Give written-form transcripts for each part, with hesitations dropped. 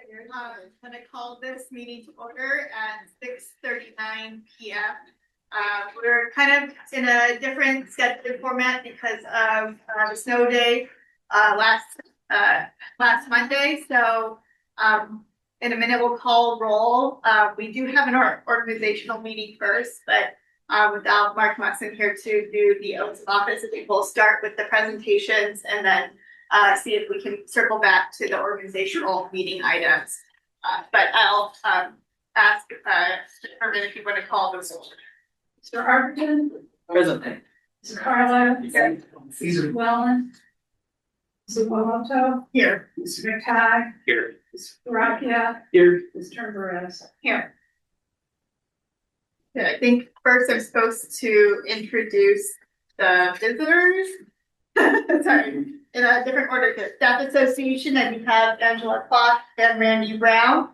I'm gonna call this meeting to order at 6:39 p.m. We're kind of in a different scheduled format because of the snow day last Monday. So in a minute we'll call roll. We do have an organizational meeting first, but without Mark Musson here to do the oaths of office, I think we'll start with the presentations and then see if we can circle back to the organizational meeting items. But I'll ask Herman if you want to call those. Mr. Arvin. Present. Mr. Carlo. Caesar. Wellen. Mr. Wamoto. Here. Mr. McTighe. Here. Mr. Rakia. Here. Mr. Perez. Here. Yeah, I think first I'm supposed to introduce the visitors. Sorry, in a different order. The Staff Association, and we have Angela Clark and Randy Brown.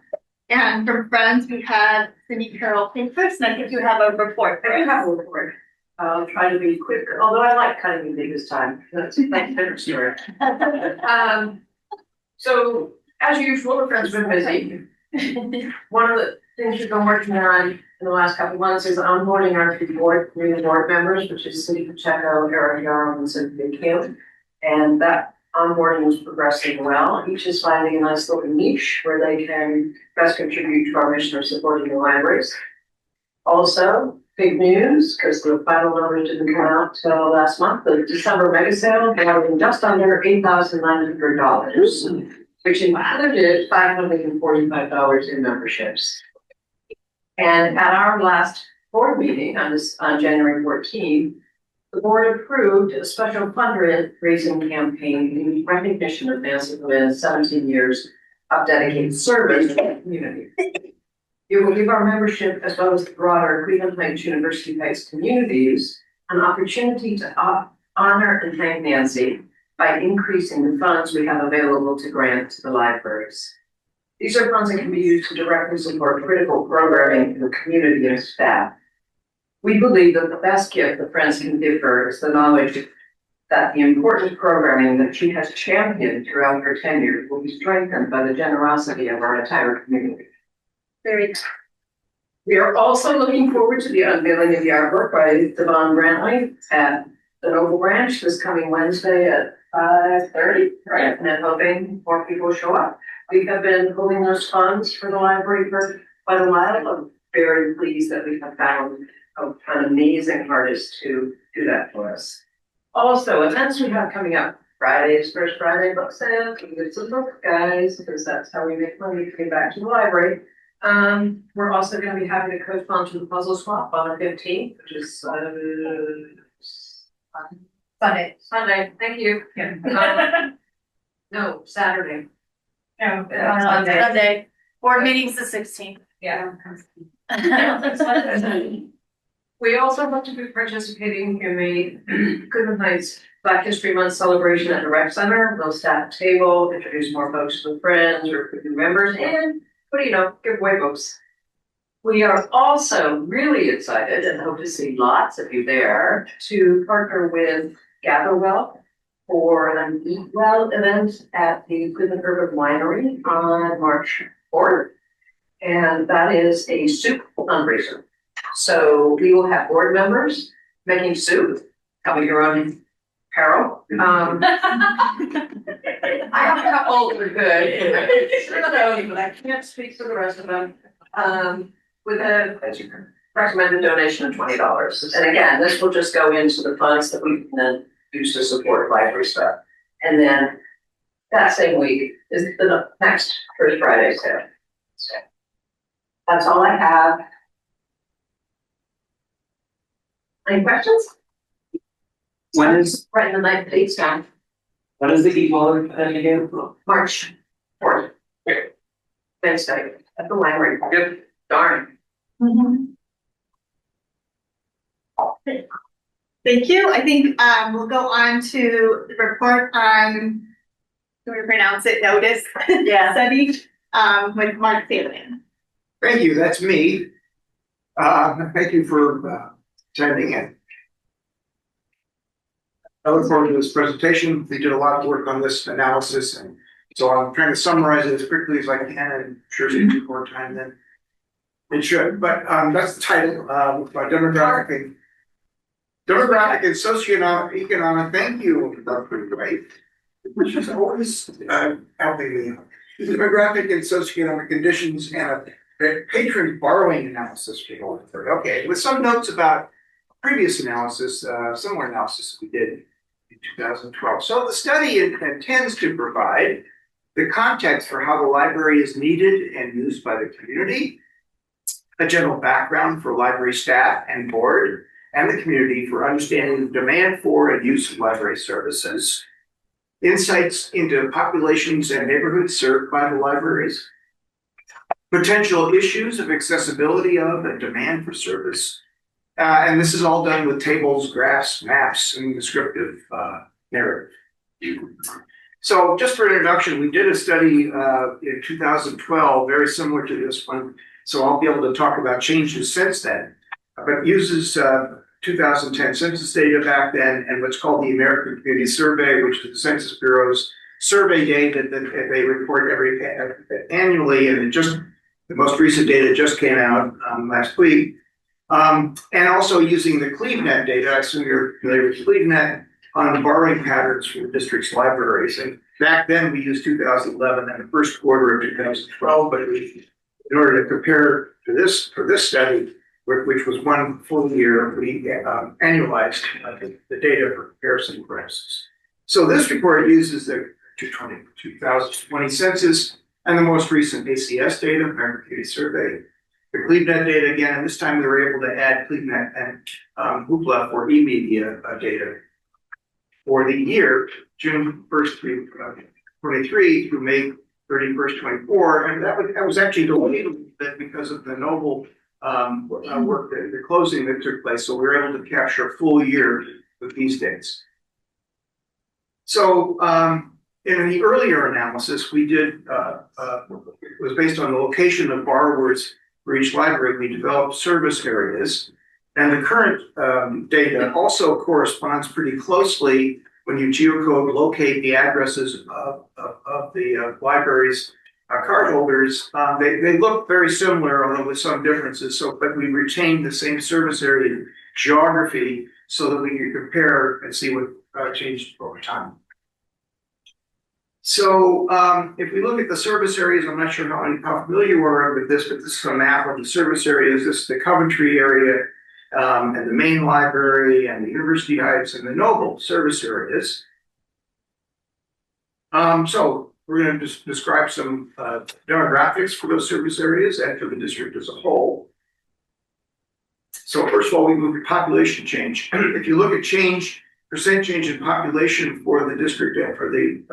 And from Friends, we have Cindy Carroll Pinkhurst, and I think you have a report. I do have a report. I'll try to be quick, although I like cutting the biggest time. That's a better story. So as usual, the Friends have been busy. One of the things we've been working on in the last couple of months is onboarding our new board members, which is Cindy Pacheco, Eric Yarrow, and Cynthia Kim. And that onboarding is progressing well. Each is finding a nice little niche where they can best contribute to our mission of supporting the libraries. Also, big news, because the final numbers didn't come out till last month, the December mega sale brought in just under $8,900, which included $545 in memberships. And at our last board meeting on January 14th, the board approved a special fundraising campaign in recognition of Nancy Levin's 17 years of dedicated service to the community. It will give our membership, as well as the broader Cleveland Heights University Heights communities, an opportunity to honor and thank Nancy by increasing the funds we have available to grant to the libraries. These are funds that can be used to directly support critical programming in the community and staff. We believe that the best gift the Friends can give her is the knowledge that the important programming that she has championed throughout her tenure will be strengthened by the generosity of our entire community. Very nice. We are also looking forward to the unveiling of the artwork by Devon Brantley at the Noble Branch this coming Wednesday at 5:30, right? And I'm hoping more people show up. We have been holding those funds for the library for quite a while. I'm very pleased that we have found an amazing artist to do that for us. Also, events we have coming up. Friday's First Friday book sale. It's a book, guys, because that's how we make money to get back to the library. We're also going to be having a co-sponsor to the Puzzle Swap on the 15th, which is Sunday. Thank you. Yeah. No, Saturday. No, Sunday. Board meeting's the 16th. Yeah. We also want to be participating in the Cleveland Heights Black History Month celebration at the Rec Center. We'll staff a table, introduce more folks to the Friends or new members, and give away books. We are also really excited and hope to see lots of you there to partner with Gatherwell for an Eat Well event at the Cleveland Urban Winery on March 4th. And that is a soup fundraiser. So we will have board members making soup, come with your own apparel. I have a couple that are good. But I can't speak for the rest of them. With a recommended donation of $20. And again, this will just go into the funds that we can then use to support library stuff. And then that same week is the next First Friday sale. So that's all I have. Any questions? When is Right in the night, dates down. the Eat Well event again? March 4th. Okay. Wednesday at the library. Yep. Darn. Thank you. I think we'll go on to the report on, do we pronounce it, notice? Yeah. Study with Mark Thalen. Thank you, that's me. Thank you for attending it. I look forward to this presentation. We did a lot of work on this analysis and So I'm trying to summarize it as quickly as I can, and I'm sure it's gonna take more time than it should, but that's the title, demographic and socioeconomic, thank you, Dr. Dwight, which is always helping me. Demographic and socioeconomic conditions and a patron borrowing analysis for going through. Okay, with some notes about previous analysis, similar analysis we did in 2012. So the study intends to provide the context for how the library is needed and used by the community, a general background for library staff and board, and the community for understanding the demand for and use of library services, insights into populations and neighborhoods served by the libraries, potential issues of accessibility of and demand for service. And this is all done with tables, graphs, maps, and descriptive narrative. So just for introduction, we did a study in 2012, very similar to this one. So I'll be able to talk about changes since then, but uses 2010 census data back then and what's called the American Community Survey, which is the Census Bureau's survey data that they report annually, and just the most recent data just came out last week. And also using the CleveNet data, I assume you're familiar with CleveNet, on the borrowing patterns from the district's libraries. And back then we used 2011 and the first quarter of 2012, but in order to compare to this, for this study, which was one full year, we annualized the data for comparison purposes. So this report uses the 2020 census and the most recent ACS data, American Community Survey, the CleveNet data again, and this time we were able to add CleveNet and Hoopla for eMedia data for the year, June 1st through 23 through May 31st, 24, and that was actually delayed a little bit because of the Noble work, the closing that took place. So we were able to capture a full year with these dates. So in the earlier analysis, we did it was based on the location of borrowers for each library. We developed service areas, and the current data also corresponds pretty closely when you geocode locate the addresses of the libraries cardholders. They look very similar, although with some differences. So, but we retained the same service area geography so that we can compare and see what changed over time. So, if we look at the service areas, I'm not sure how familiar you are with this, but this is a map of the service areas. This is the Coventry area, and the main library, and the University Heights, and the Noble service areas. So we're going to just describe some demographics for those service areas and for the district as a whole. So first of all, we move to population change. If you look at percent change in population for the district and for the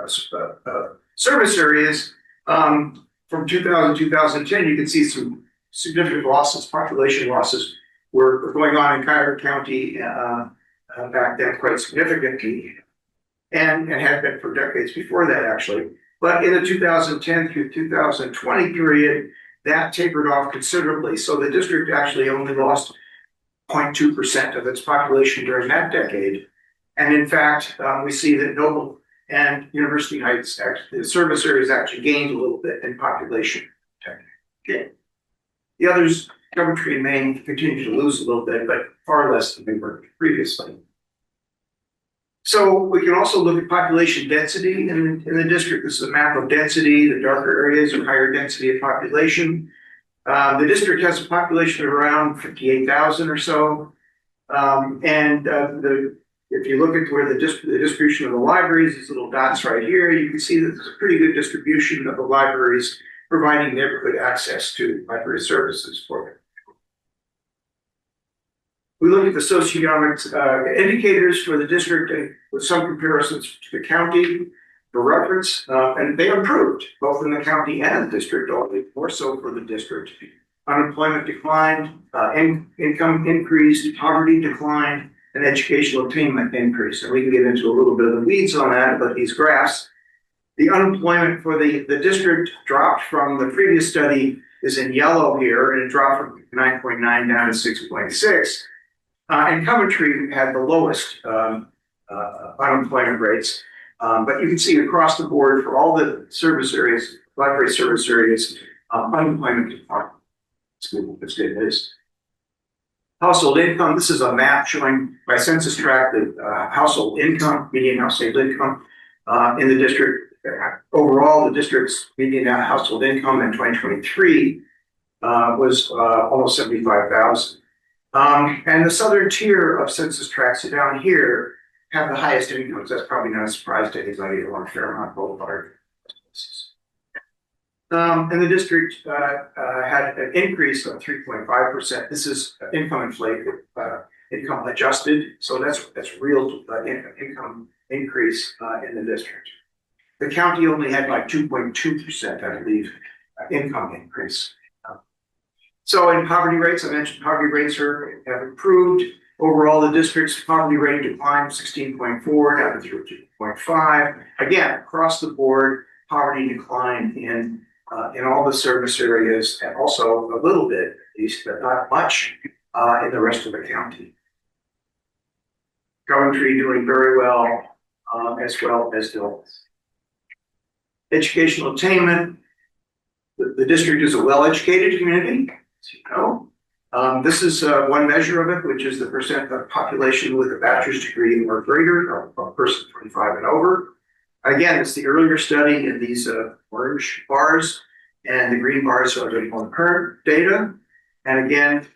service areas, from 2000 to 2010, you can see some significant losses, population losses were going on in Cuyahoga County back then quite significantly, and had been for decades before that actually. But in the 2010 through 2020 period, that tapered off considerably. So the district actually only lost 0.2% of its population during that decade. And in fact, we see that Noble and University Heights, actually, the service areas actually gained a little bit in population. Okay. The others, Coventry and Maine, continue to lose a little bit, but far less than they were previously. So we can also look at population density in the district. This is a map of density. The darker areas are higher density of population. The district has a population of around 58,000 or so. If you look at where the distribution of the libraries, these little dots right here, you can see that there's a pretty good distribution of the libraries providing neighborhood access to library services for them. We look at the socioeconomic indicators for the district with some comparisons to the county for reference, and they improved both in the county and the district, although more so for the district. Unemployment declined, income increased, poverty declined, and educational attainment increased. And we can get into a little bit of the weeds on that, but these graphs, the unemployment for the district dropped from the previous study is in yellow here, and it dropped from 9.9 down to 6.6. And Coventry had the lowest unemployment rates. But you can see across the board for all the service areas, library service areas, unemployment decline. It's good news. Household income, this is a map showing by census tract the household income, median household income in the district. Overall, the district's median household income in 2023 was almost 75,000. And the southern tier of census tracts down here have the highest incomes. That's probably not a surprise to anybody along Fairmont Boulevard. And the district had an increase of 3.5%. This is income inflated, income adjusted. So that's real income increase in the district. The county only had like 2.2%, I believe, income increase. So in poverty rates, I mentioned poverty rates have improved. Overall, the district's poverty rate declined 16.4 down to 13.5. Again, across the board, poverty declined in all the service areas, and also a little bit, at least, but not much, in the rest of the county. Coventry doing very well as Dillon's. Educational attainment. The district is a well-educated community, as you know. This is one measure of it, which is the percent of population with a bachelor's degree or greater, or a person 25 and over. Again, it's the earlier study in these orange bars, and the green bars are the more current data. And again,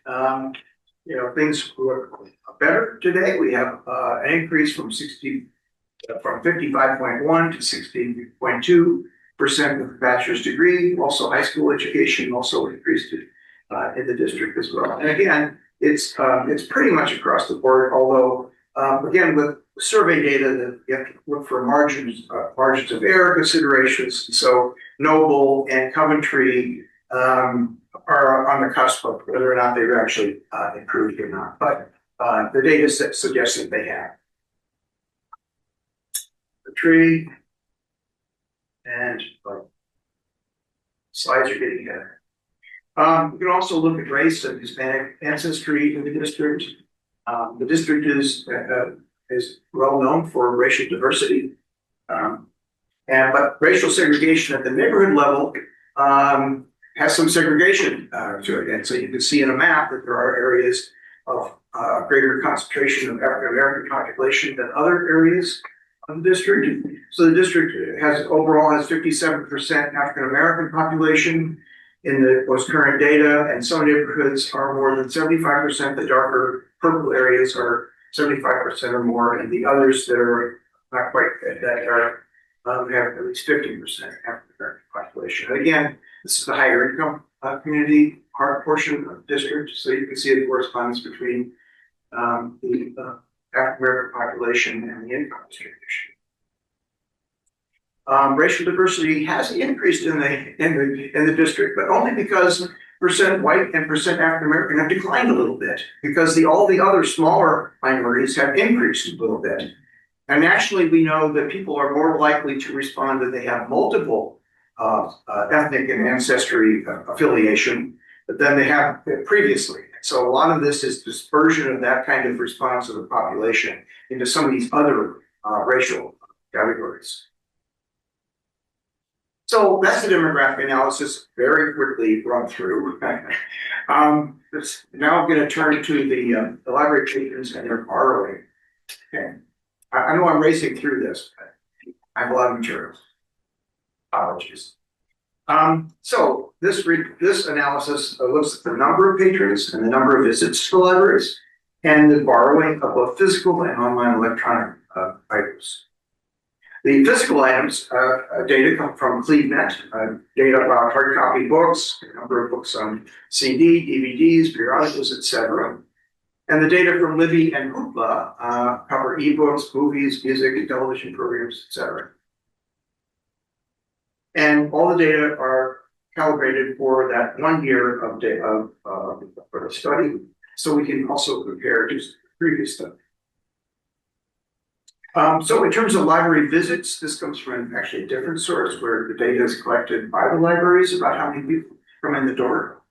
things were better today. We have an increase from 55.1 to 60.2% with a bachelor's degree. Also, high school education also increased in the district as well. And again, it's pretty much across the board. Although, again, with survey data, that you have to look for margins of error considerations. So Noble and Coventry are on the cusp of whether or not they've actually improved or not. But the data suggests that they have. The tree and slides are getting better. You can also look at race and Hispanic ancestry in the district. The district is well known for racial diversity, but racial segregation at the neighborhood level has some segregation to it. And so you can see in a map that there are areas of greater concentration of African American population than other areas of the district. So the district overall has 57% African American population in the most current data, and some neighborhoods are more than 75%. The darker purple areas are 75% or more, and the others that are not quite that are have at least 50% African American population. And again, this is the higher income community portion of the district, so you can see the correspondence between the African American population and the income distribution. Racial diversity has increased in the district, but only because percent white and percent African American have declined a little bit, because all the other smaller minorities have increased a little bit. And nationally, we know that people are more likely to respond that they have multiple ethnic and ancestry affiliation than they have previously. So a lot of this is dispersion of that kind of response of the population into some of these other racial categories. So that's the demographic analysis, very quickly run through. Now I'm going to turn to the library patrons and their borrowing. Okay. I know I'm racing through this, but I have a lot of materials. Apologies. So this analysis looks at the number of patrons and the number of visits to the libraries and the borrowing of both physical and online electronic items. The physical items data come from CleveNet, data about hard copy books, the number of books on CD, DVDs, periodicals, etc. And the data from Libby and Hoopla cover ebooks, movies, music, television programs, etc. And all the data are calibrated for that 1 year of data for the study, so we can also compare to previous study. So in terms of library visits, this comes from actually a different source where the data is collected by the libraries about how many people come in the door.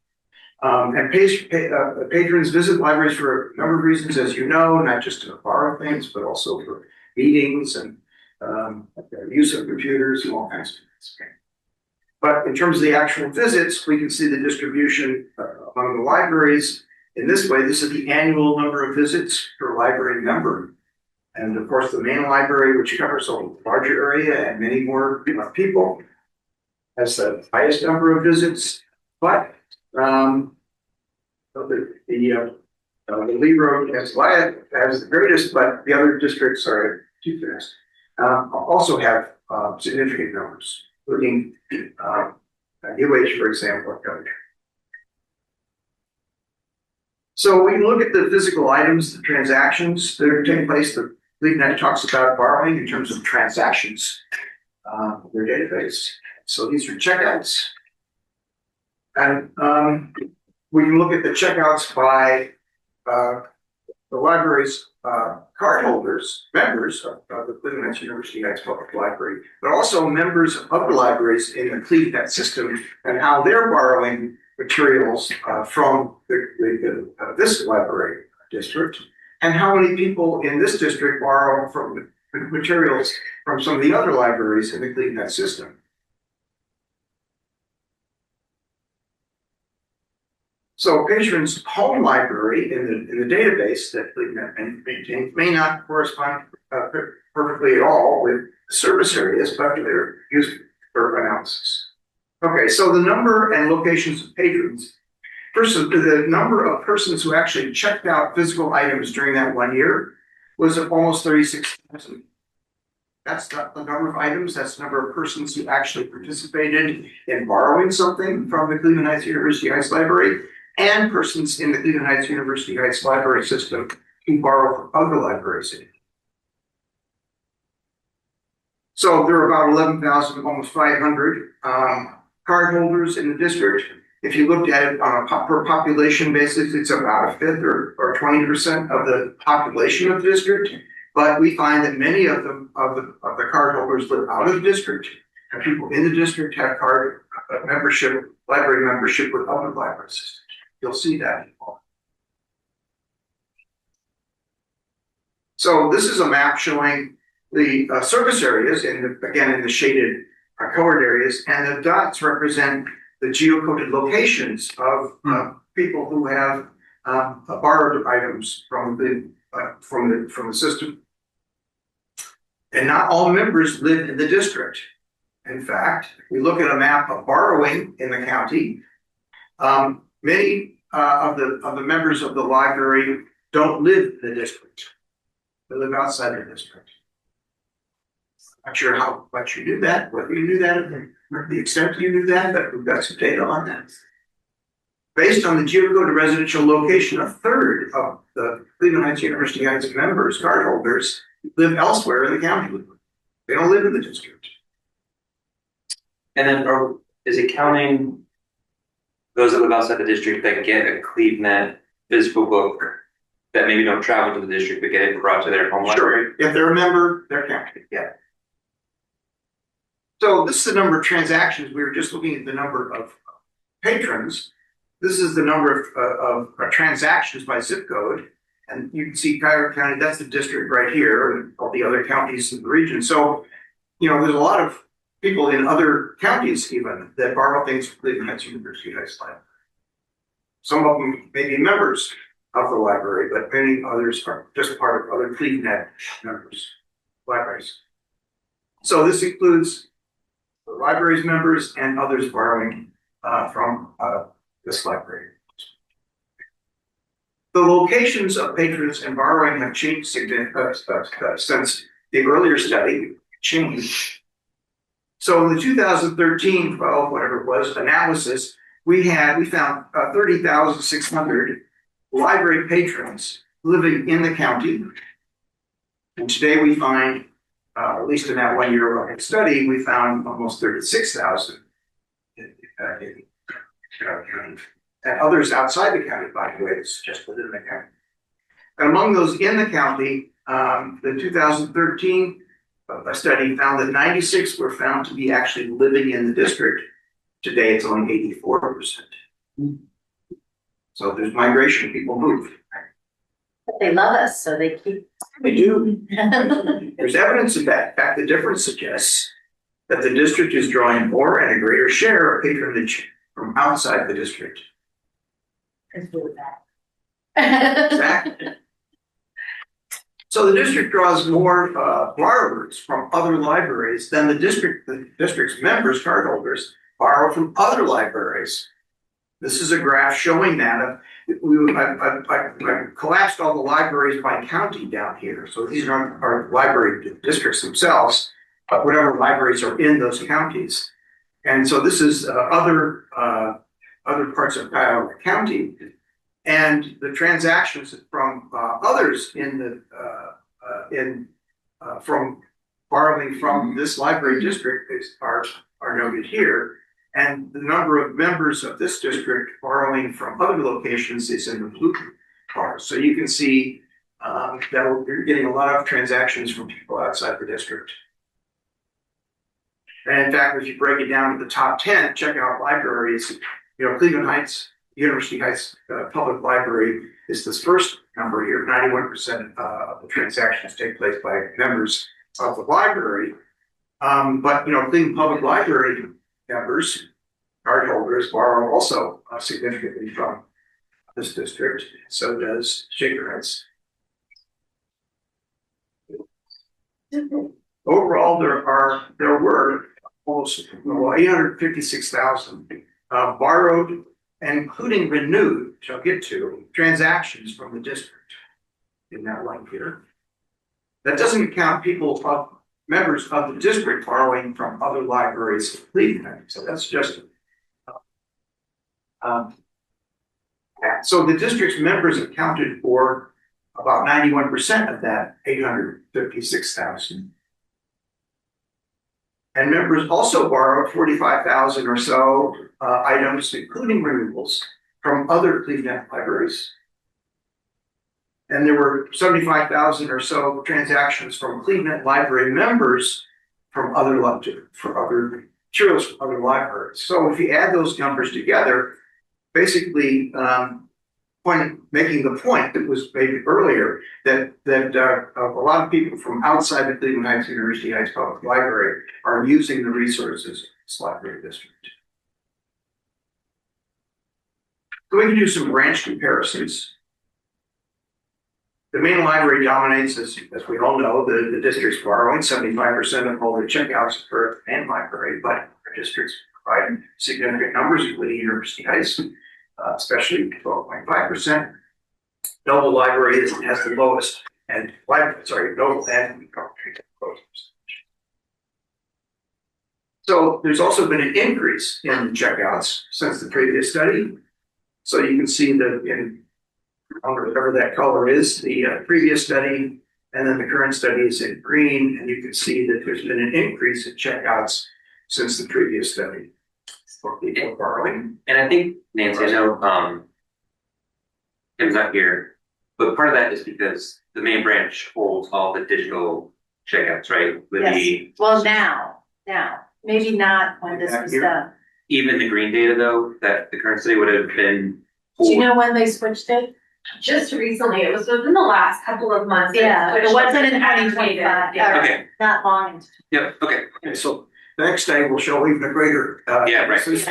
And patrons visit libraries for a number of reasons, as you know, not just to borrow things, but also for meetings and use of computers and all kinds of things. Okay. But in terms of the actual visits, we can see the distribution among the libraries. In this way, this is the annual number of visits per library member. And of course, the main library, which covers a larger area and many more people, has the highest number of visits. But the Lee Road has the greatest, but the other districts are too fast. Also have significant numbers, including UH, for example. So we can look at the physical items, the transactions that are taking place. The LeadNet talks about borrowing in terms of transactions, their database. So these are checkouts. And we can look at the checkouts by the library's cardholders, members of the Cleveland University Heights Public Library, but also members of other libraries in the CleveNet system and how they're borrowing materials from this library district, and how many people in this district borrow from materials from some of the other libraries in the CleveNet system. So patrons' home library in the database that CleveNet maintains may not correspond perfectly at all with service areas, but they're used for analysis. Okay, so the number and locations of patrons. First, the number of persons who actually checked out physical items during that 1 year was almost 36,000. That's not the number of items, that's the number of persons who actually participated in borrowing something from the Cleveland Heights University Heights Library, and persons in the Cleveland Heights University Heights library system who borrow from other libraries. So there are about 11,000, almost 500 cardholders in the district. If you looked at it on a per population basis, it's about a fifth or 20% of the population of the district. But we find that many of the cardholders live out of the district, and people in the district have card membership, library membership with other library systems. You'll see that. So this is a map showing the service areas in the shaded colored areas, and the dots represent the geocoded locations of people who have borrowed items from the system. And not all members live in the district. In fact, if we look at a map of borrowing in the county, many of the members of the library don't live in the district. They live outside the district. Not sure how much you knew that, whether you knew that, or the extent you knew that, but we've got some data on that. Based on the geocoded residential location, a third of the Cleveland Heights University Heights members, cardholders, live elsewhere in the county. They don't live in the district. And then is it counting those that live outside the district that get a CleveNet physical book that maybe don't travel to the district but get it brought to their home library? If they're a member, they're counted, yeah. So this is the number of transactions. We were just looking at the number of patrons. This is the number of transactions by zip code. And you can see Cuyahoga County, that's the district right here, and all the other counties in the region. So, there's a lot of people in other counties even that borrow things from Cleveland Heights University Heights Library. Some of them may be members of the library, but many others are just part of other CleveNet members, libraries. So this includes the library's members and others borrowing from this library. The locations of patrons and borrowing have changed significantly since the earlier study changed. So in the 2013, 12, whatever it was, analysis, we found 30,600 library patrons living in the county. And today we find, at least in that 1 year study, we found almost 36,000 in the county. And others outside the county, by the way, it's just within the county. And among those in the county, the 2013 study found that 96 were found to be actually living in the district. Today, it's only 84%. So there's migration, people move. But they love us, so they keep. They do. There's evidence of that. In fact, the difference suggests that the district is drawing more and a greater share of patronage from outside the district. Exactly. So the district draws more borrowers from other libraries than the district's members, cardholders, borrow from other libraries. This is a graph showing that. I've collapsed all the libraries by county down here. So these are our library districts themselves, but whatever libraries are in those counties. And so this is other parts of Cuyahoga County. And the transactions from others from borrowing from this library district are noted here. And the number of members of this district borrowing from other locations is in the blue bar. So you can see that we're getting a lot of transactions from people outside the district. And in fact, if you break it down to the top 10, check out libraries, Cleveland Heights, University Heights Public Library is this first number here. 91% of the transactions take place by members of the library. But Cleveland Public Library members, cardholders, borrow also significantly from this district. So does Shaker Heights. Overall, there were almost 856,000 borrowed and including renewed, which I'll get to, transactions from the district in that line here. That doesn't count members of the district borrowing from other libraries in Cleveland. So that's just so the district's members accounted for about 91% of that 856,000. And members also borrowed 45,000 or so items, including renewals, from other Cleveland libraries. And there were 75,000 or so transactions from Cleveland library members for other materials from other libraries. So if you add those numbers together, basically making the point that was made earlier that a lot of people from outside the Cleveland Heights University Heights Public Library are using the resources of this library district. So we can do some branch comparisons. The main library dominates, as we all know, the district's borrowing. 75% of all the checkouts occur at the main library, but our districts provide significant numbers, including University Heights, especially 12.5%. Noble Library has the lowest, Noble and So there's also been an increase in checkouts since the previous study. So you can see that in whatever that color is, the previous study, and then the current study is in green, and you can see that there's been an increase in checkouts since the previous study for people borrowing. And I think, Nancy, I know Tim's not here, but part of that is because the main branch holds all the digital checkouts, right? Yes. Well, now, maybe not when this was done. Even the green data though, that the current study would have been. Do you know when they switched it? Just recently, it was within the last couple of months. Yeah, it wasn't in 2025. Yeah. Okay. Not long into Yep, okay. Okay, so the next study will show even a greater Yeah, right. emphasis.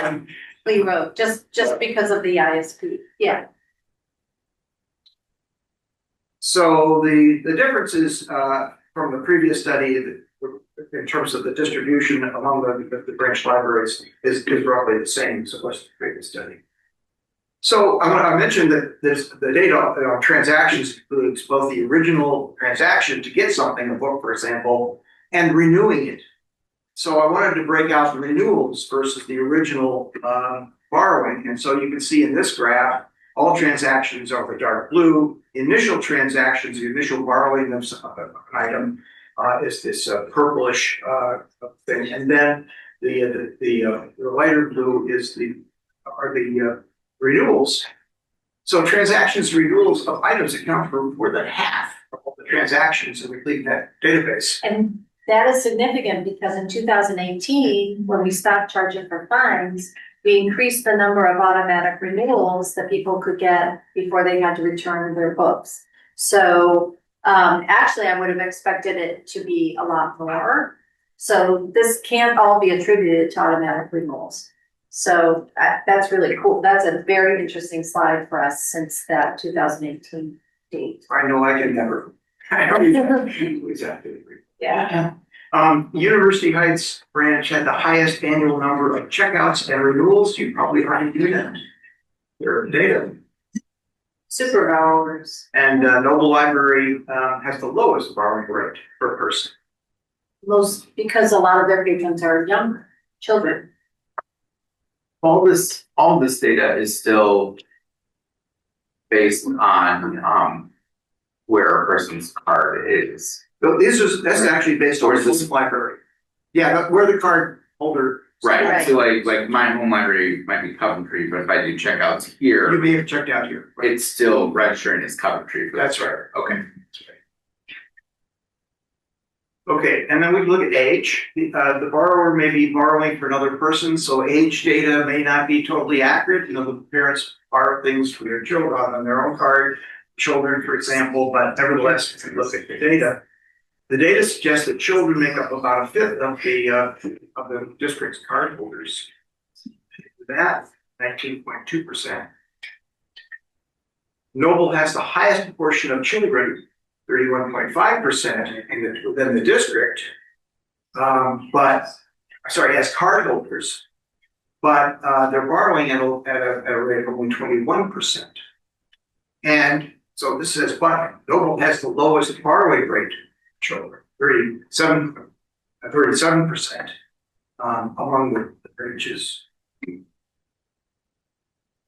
Lee Road, just because of the ISP. Yeah. So the differences from the previous study in terms of the distribution among the branch libraries is roughly the same as it was in the previous study. So I mentioned that the data on transactions includes both the original transaction to get something, a book, for example, and renewing it. So I wanted to break out the renewals versus the original borrowing. And so you can see in this graph, all transactions are the dark blue. Initial transactions, the initial borrowing of an item is this purplish thing. And then the lighter blue is the renewals. So transactions, renewals of items account for more than half of all the transactions in the Cleveland database. And that is significant because in 2018, when we stopped charging for fines, we increased the number of automatic renewals that people could get before they had to return their books. So, actually, I would have expected it to be a lot more. So this can't all be attributed to automatic renewals. So that's really cool. That's a very interesting slide for us since that 2018 date. I know I can never. I don't exactly agree. Yeah. University Heights branch had the highest annual number of checkouts and renewals. You probably already knew that. Their data. Super hours. And Noble Library has the lowest borrowing rate per person. Most, because a lot of their patrons are young children. All this data is still based on, where a person's card is. So that's actually based on this library. Yeah, where the card holder. Right, so like my home library might be Coventry, but if I do checkouts You here, may have checked out here. it's still registering as Coventry. for That's this. right. Okay. Okay, and then we look at age. The borrower may be borrowing for another person, so age data may not be totally accurate. You know, the parents borrow things for their children on their own card, children, for example, but nevertheless, if you look at the data suggests that children make up about a fifth of the district's card holders. That 19.2%. Noble has the highest proportion of children, 31.5% within the district. Has card holders, but they're borrowing at a rate of only 21%. And so this says, but Noble has the lowest borrowing rate, children, 37% among the branches.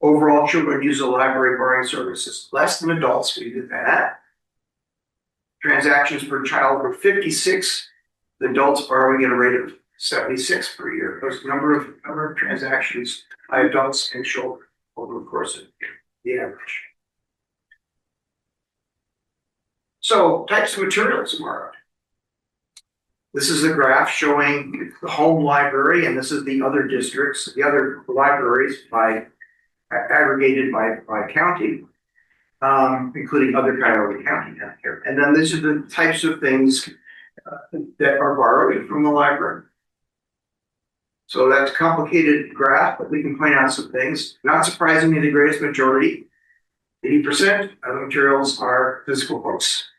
Overall, children use the library borrowing services less than adults. We did that. Transactions per child were 56. The adults borrowing at a rate of 76 per year. Those number of transactions by adults and children over the course of the average. So types of materials borrowed. This is a graph showing the home library, and this is the other districts, the other libraries aggregated by county, including other Cuyahoga County down here. And then these are the types of things that are borrowed from the library. So that's a complicated graph, but we can point out some things. Not surprisingly, the greatest majority, 80% of the materials are physical books.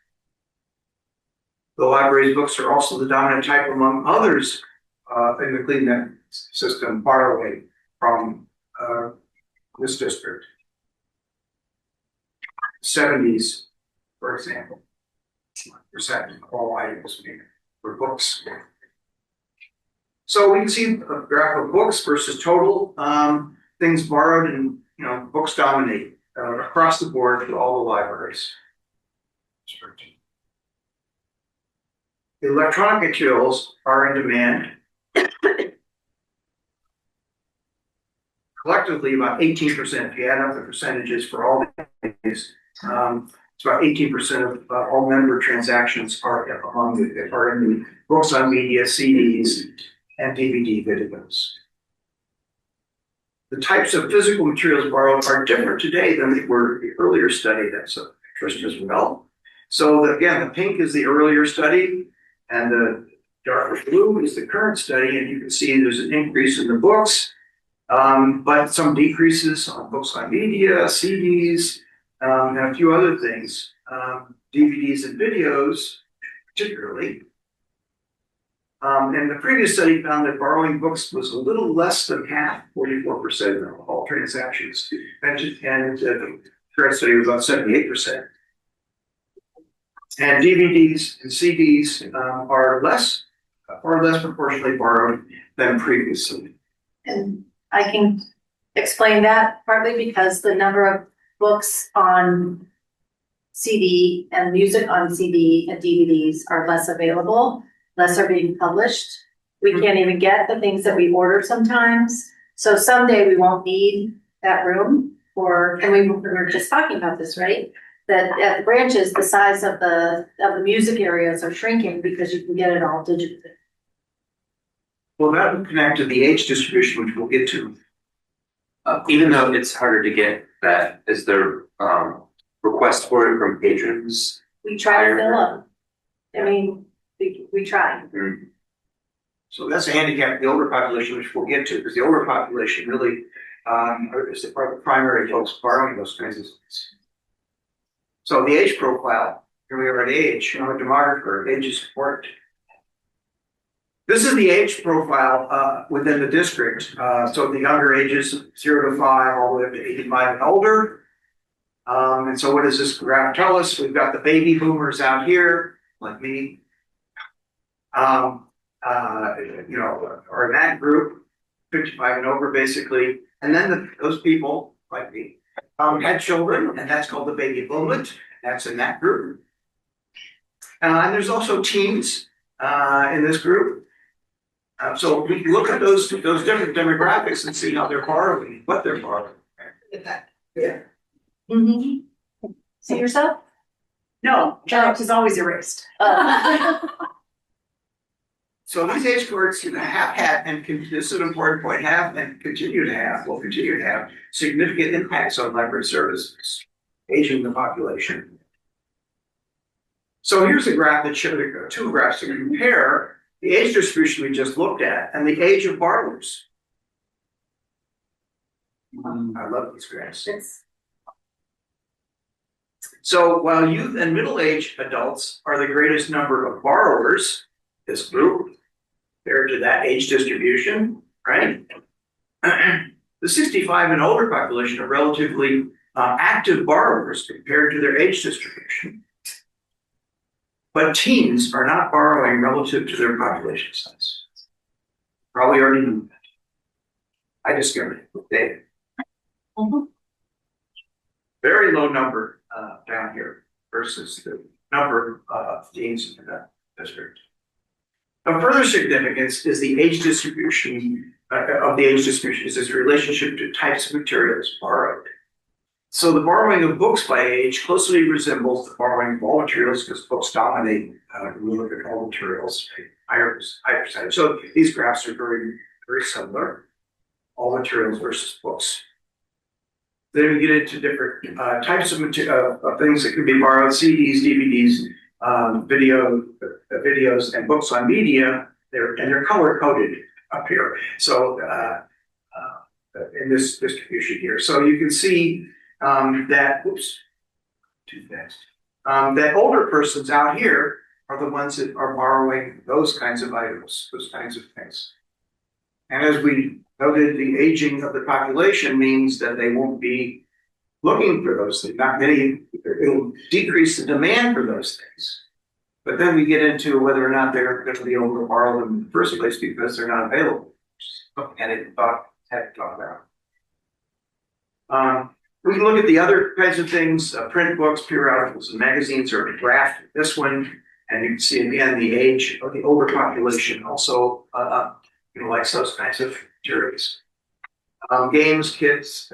The library's books are also the dominant type among others in the CleanNet system borrowing from this district. 70s, for example, percent of all items for books. So we can see a graph of books versus total things borrowed, and books dominate across the board for all the libraries. Electronic materials are in demand. Collectively, about 18%, if you add up the percentages for all these, it's about 18% of all member transactions are in the books on media, CDs, and DVD videos. The types of physical materials borrowed are different today than they were in the earlier study. That's of interest as well. So again, the pink is the earlier study, and the darker blue is the current study, and you can see there's an increase in the books, but some decreases on books on media, CDs, and a few other things, DVDs and videos, particularly. And the previous study found that borrowing books was a little less than half, 44% of all transactions, and the current study was about 78%. And DVDs and CDs are far less proportionally borrowed than previously. And I can explain that partly because the number of books on CD and music on CD and DVDs are less available, less are being published. We can't even get the things that we order sometimes. So someday we won't need that room and we were just talking about this, right? That at the branches, the size of the music areas are shrinking because you can get it all digitally. Well, that would connect to the age distribution, which we'll get to. Even though it's harder to get that, is there, for requests for it from patrons? We try to fill them. I mean, we try. So that's a handicap of the older population, which we'll get to, because the older population really, is the primary folks borrowing those kinds of things. So the age profile, here we are at age, I'm a demographer, age is important. This is the age profile, within the district, so the younger ages, 0 to 5, all the way up to 85 and older. And so what does this graph tell us? We've got the baby boomers out here, like me. You know, are in that group, 55 and over basically, and then those people, like me, had children, and that's called the baby boomlet, that's in that group. And there's also teens, in this group. So we can look at those different demographics and see how they're borrowing, what they're borrowing. Yeah. Mm-hmm. See yourself? No, Alex is always erased. So these age cohorts have had, and this is an important point, have and will continue to have significant impacts on library services, aging the population. So here's a graph that showed two graphs to compare the age distribution we just looked at and the age of borrowers. I love these graphs. So while youth and middle-aged adults are the greatest number of borrowers, this group, compared to that age distribution, right? The 65 and older population are relatively active borrowers compared to their age distribution. But teens are not borrowing relative to their population size. Probably already knew that. I discovered it with David. Very low number down here versus the number of teens in that district. Of further significance is the age distribution is its relationship to types of materials borrowed. So the borrowing of books by age closely resembles the borrowing of all materials because books dominate when you look at all materials, higher percentage. So these graphs are very, very similar, all materials versus books. Then we get into different types of things that can be borrowed: CDs, DVDs, videos, and books on media. They're color coded up here. So in this distribution here, so you can see that. Oops, too fast. That older persons out here are the ones that are borrowing those kinds of items, those kinds of things. And as we noted, the aging of the population means that they won't be looking for those things. Not many, it'll decrease the demand for those things. But then we get into whether or not they're going to be able to borrow them in the first place because they're not available. And it had to talk about. We can look at the other kinds of things, print books, periodicals, and magazines are graphed. This one, and you can see again the age of the older population also likes those kinds of materials. Games, kits,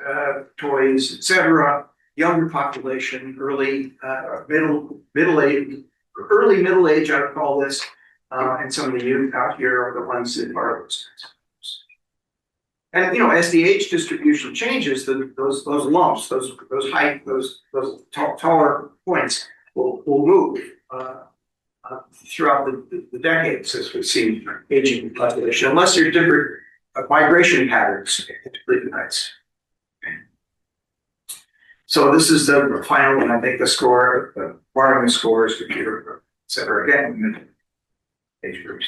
toys, etc. Younger population, early middle age, I would call this, and some of the youth out here are the ones that are those kinds of things. And as the age distribution changes, those lumps, those taller points will move throughout the decades as we see aging population, unless there's different migration patterns into Cleveland Heights. So this is the final one. I think the score, the borrowing scores, computer, etc. Again, age groups.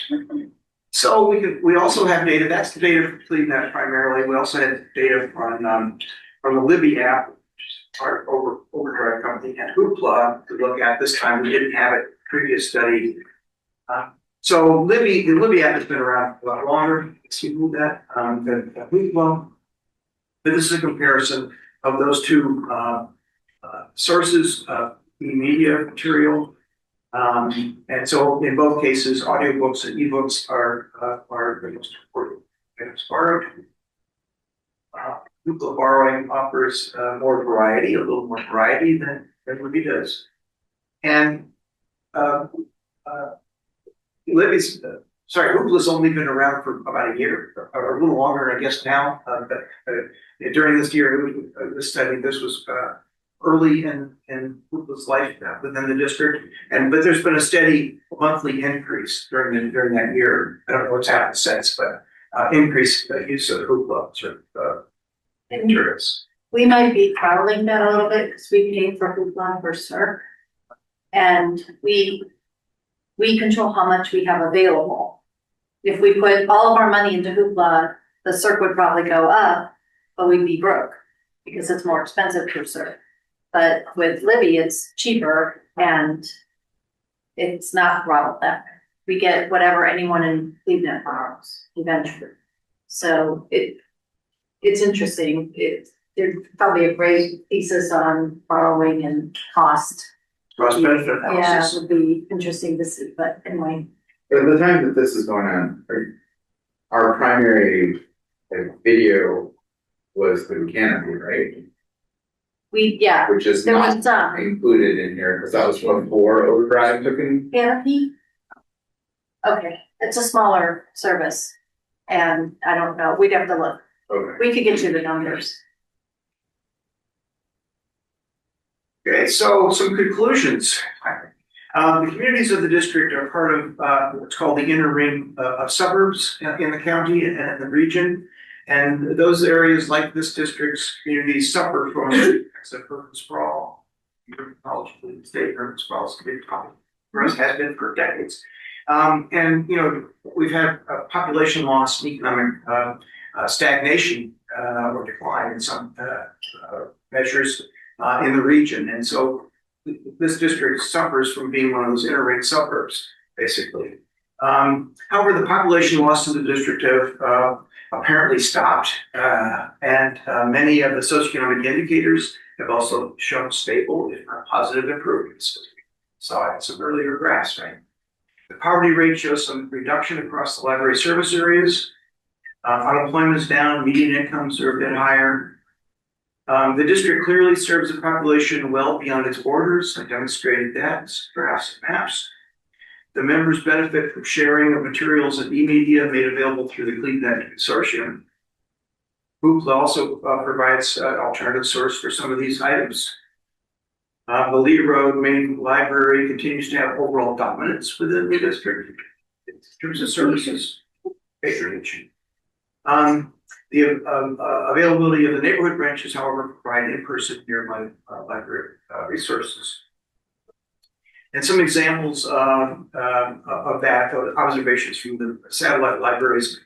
So we also have data. That's the data for Cleveland primarily. We also had data from the Libby app, which is our Overdrive company, and Hoopla to look at. This time we didn't have it. Previous study. So the Libby app has been around a lot longer. See that than Hoopla. But this is a comparison of those two sources of media material. And so in both cases, audiobooks and ebooks are the most important items borrowed. Hoopla borrowing offers a little more variety than Libby does. And Hoopla's only been around for about a year, or a little longer, I guess now. But during this year, this study, this was early in Hoopla's life within the district. But there's been a steady monthly increase during that year. I don't know what's happened since, but increased use of Hoopla sort of interest. We might be traveling that a little bit because we pay for Hoopla for CERC. And we control how much we have available. If we put all of our money into Hoopla, the CERC would probably go up, but we'd be broke because it's more expensive for CERC. But with Libby, it's cheaper and it's not throttled that. We get whatever anyone in Cleveland borrows eventually. So it's interesting. There's probably a great thesis on borrowing and cost. Cost benefit Yeah, analysis. it would be interesting to see, but anyway. At the time that this is going on, our primary video was the canopy, right? There Which is was not some included in here, because that was before Overdrive took in. canopy. Okay, it's a smaller service and I don't know, we'd have to look. Okay. We could get you the numbers. Okay, so some conclusions. The communities of the district are part of what's called the inner ring of suburbs in the county and in the region. And those areas like this district's communities suffer from urban sprawl. Urban college, state urban sprawl is a big problem for us, has been for decades. And we've had population loss and economic stagnation or decline in some measures in the region. And so this district suffers from being one of those inner ring suburbs, basically. However, the population loss in the district have apparently stopped, and many of the socioeconomic indicators have also shown stable, if not positive improvements. Saw it in some earlier graphs, right? The poverty rate shows some reduction across the library service areas. Unemployment is down, median incomes are a bit higher. The district clearly serves a population well beyond its borders. I demonstrated that in graphs and maps. The members benefit from sharing of materials and e-media made available through the CleanNet Consortium. Hoopla also provides an alternative source for some of these items. The Lee Road Main Library continues to have overall dominance within the district in terms of services, patronage. The availability of the neighborhood branches, however, provide in-person nearby library resources. And some examples of that, observations from the satellite libraries.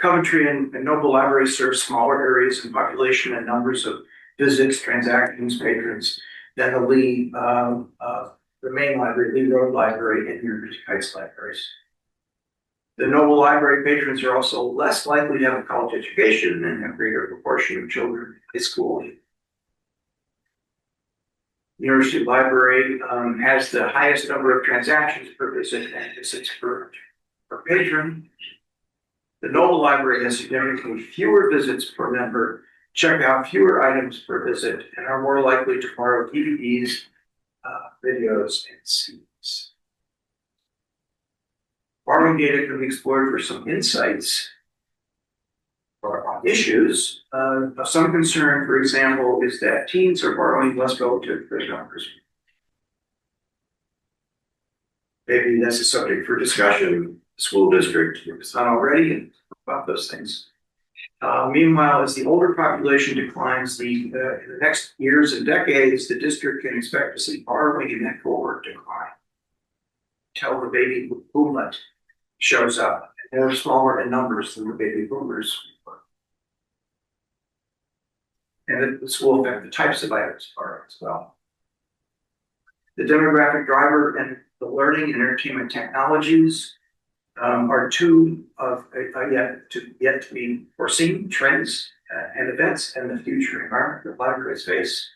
Coventry and Noble Library serve smaller areas in population and numbers of visits, transactions, patrons than the Lee, the main library, Lee Road Library, and University Heights libraries. The Noble Library patrons are also less likely to have a college education and have greater proportion of children in school. University Library has the highest number of transactions per visit and visits per patron. The Noble Library has significantly fewer visits per member, check out fewer items per visit, and are more likely to borrow DVDs, videos, and CDs. Borrowing data can be explored for some insights or issues. Of some concern, for example, is that teens are borrowing less relative to their numbers. Maybe that's a subject for discussion. School district, if it's not already, about those things. Meanwhile, as the older population declines, in the next years and decades, the district can expect to see borrowing in that cohort decline until the baby boomlet shows up. They're smaller in numbers than the baby boomers. And this will affect the types of items borrowed as well. The demographic driver and the learning and entertainment technologies are two of yet to be foreseen trends and events in the future environment that libraries face.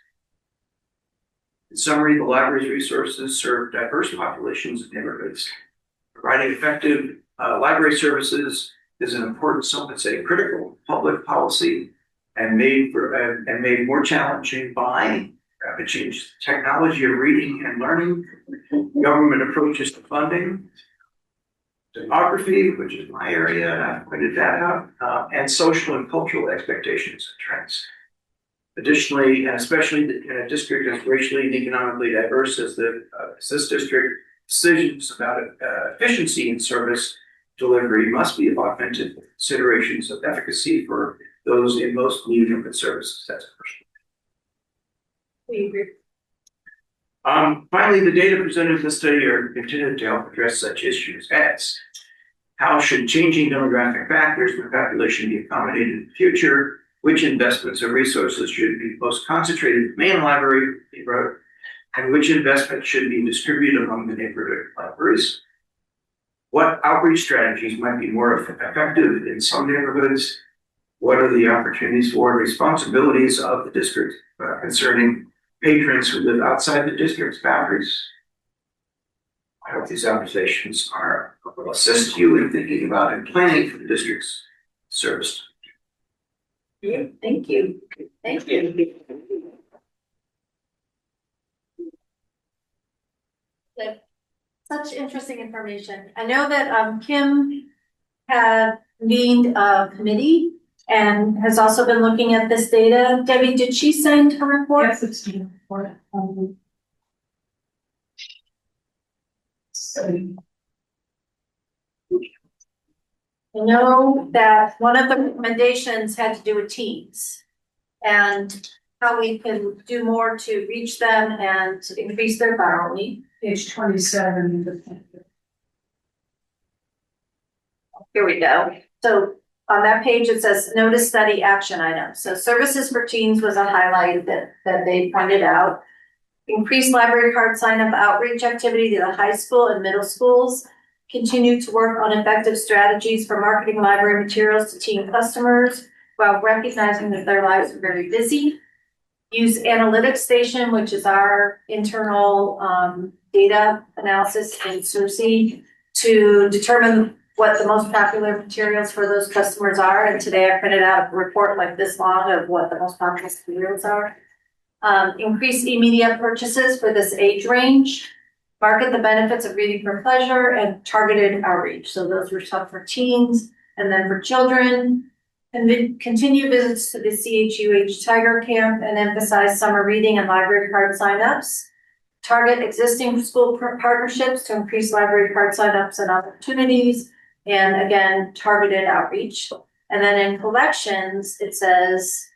In summary, the library's resources serve diverse populations and neighborhoods. Providing effective library services is an important, some would say, critical public policy, and made more challenging by rapid change technology of reading and learning, government approaches to funding, demography, which is my area, and I've pointed that out, and social and cultural expectations and trends. Additionally, and especially in a district as racially and economically diverse as this district, decisions about efficiency in service delivery must be augmented with considerations of efficacy for those in most need of the services. That's personal. We agree. Finally, the data presented in the study are intended to help address such issues as how should changing demographic factors in the population be accommodated in the future? Which investments or resources should be most concentrated in the main library, and which investments should be distributed among the neighborhood libraries? What outreach strategies might be more effective in some neighborhoods? What are the opportunities for responsibilities of the district concerning patrons who live outside the district's boundaries? I hope these observations will assist you in thinking about and planning for the district's service. Thank you. Thank you. Such interesting information. I know that Kim had convened a committee and has also been looking at this data. Debbie, did she send her report? Yes, it's a report. I know that one of the recommendations had to do with teens and how we can do more to reach them and to increase their borrowing. Page 27. Here we go. So on that page, it says notice study action items. So services for teens was a highlight that they pointed out. Increased library card sign up outreach activity to the high school and middle schools. Continue to work on effective strategies for marketing library materials to teen customers while recognizing that their lives are very busy. Use Analytics Station, which is our internal data analysis and sourcing to determine what the most popular materials for those customers are. And today I printed out a report like this long of what the most popular materials are. Increase e-media purchases for this age range. Market the benefits of reading for pleasure and targeted outreach. So those were stuff for teens. And then for children, and continue visits to the CHUH Tiger Camp and emphasize summer reading and library card signups. Target existing school partnerships to increase library card signups and opportunities. And again, targeted outreach. And then in collections, it says,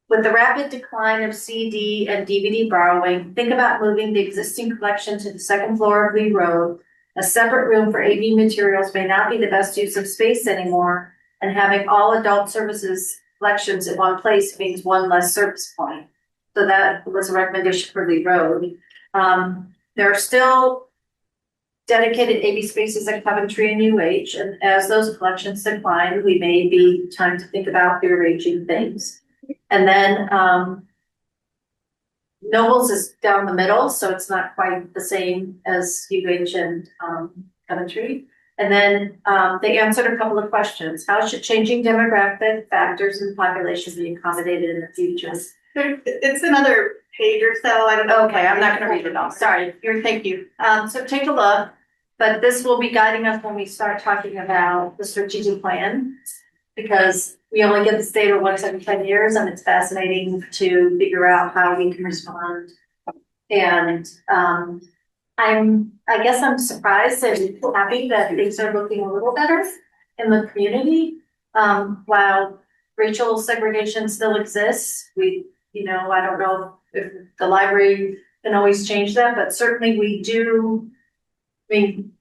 with the rapid decline of CD and DVD borrowing, think about moving the existing collection to the second floor of Lee Road. A separate room for AV materials may not be the best use of space anymore, and having all adult services collections in one place means one less service point. So that was a recommendation for Lee Road. There are still dedicated AV spaces at Coventry and UH, and as those collections decline, we may be time to think about rearranging things. And then Nobles is down the middle, so it's not quite the same as UH and Coventry. And then they answered a couple of questions. How should changing demographic factors in the population be accommodated in the future? It's another page or so. I don't know. Okay, I'm not gonna read it all. Sorry. Thank you. So take a look, but this will be guiding us when we start talking about the strategic plan. Because we only get this data once every 10 years and it's fascinating to figure out how we can respond. And I guess I'm surprised and happy that things are looking a little better in the community. While racial segregation still exists, I don't know if the library can always change that, but certainly we do. I mean,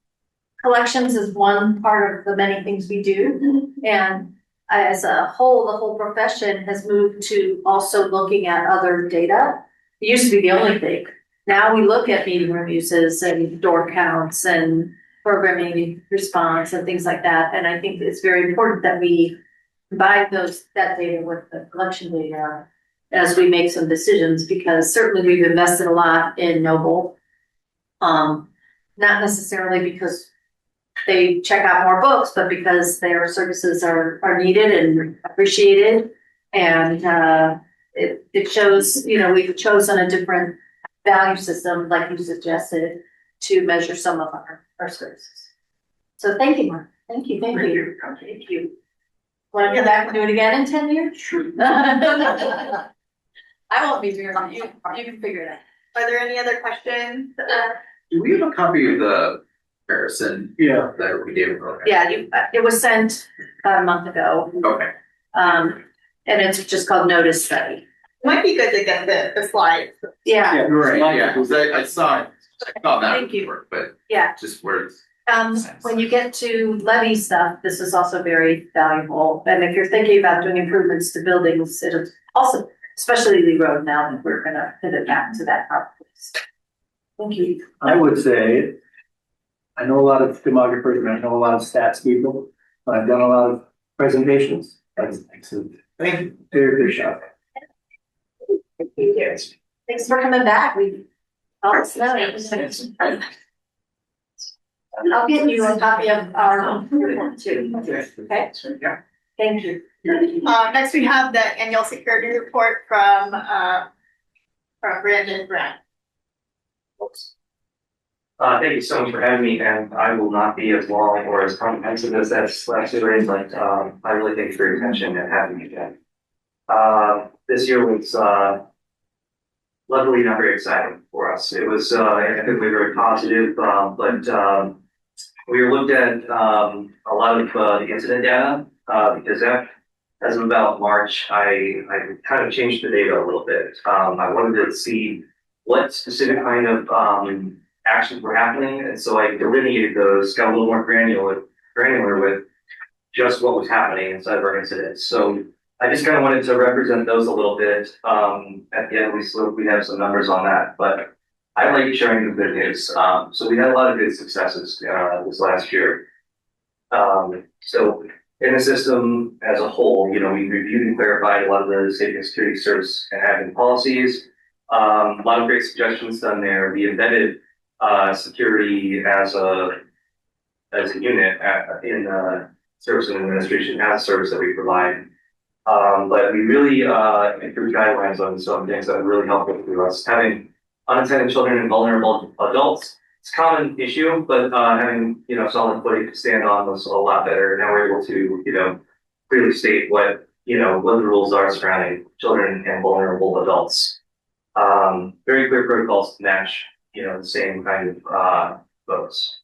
collections is one part of the many things we do. And as a whole, the whole profession has moved to also looking at other data. It used to be the only thing. Now we look at meeting room uses and door counts and programming response and things like that. And I think it's very important that we combine that data with the collection data as we make some decisions, because certainly we've invested a lot in Noble. Not necessarily because they check out more books, but because their services are needed and appreciated. And it shows, we've chosen a different value system, like you suggested, to measure some of our services. So thank you, Mark. Thank you. Thank you. Want to come back and do it again in 10 years? Sure. I won't be doing it, you can figure it out. Are there any other questions? Do we have a copy of the comparison Yeah. that we gave? Okay. Yeah, it was sent about a month ago, Okay. and it's just called Notice Study. Might be good to get the slides. Yeah, Right, yeah, because I saw it, I saw that Thank you. before, but yeah. just words. When you get to levy stuff, this is also very valuable. And if you're thinking about doing improvements to buildings, it'll also, especially Lee Road now that we're gonna pivot back to that part. Thank you. I would say, I know a lot of demographers and I know a lot of stats people, but I've done a lot of presentations. That's excellent. Thank you. Very good job. Thanks for coming back. We, I'll get you a copy of our report too. Okay? Thank you. Next we have the annual security report from Brandon Grant. Thank you so much for having me, and I will not be as long or as comprehensive as last year, but I really thank you for your attention and having me again. This year was luckily not very exciting for us. It was I think we were very positive, but we looked at a lot of the incident data because as of about March, I kind of changed the data a little bit. I wanted to see what specific kind of actions were happening, and so I delineated those, got a little more granular with just what was happening inside of our incidents. So I just kind of wanted to represent those a little bit. At the end, we have some numbers on that, but I like sharing the good news. So we had a lot of good successes this last year. So in the system as a whole, you know, we reviewed and clarified a lot of the safety and security service and admin policies. A lot of great suggestions done there. We embedded security as a unit in service and administration as a service that we provide. But we really improved guidelines on some things that are really helpful to us. Having unattended children and vulnerable adults, it's a common issue, but having, you know, solid footing to stand on was a lot better. Now we're able to, you know, clearly state what the rules are surrounding children and vulnerable adults. Very clear protocols to match, the same kind of folks.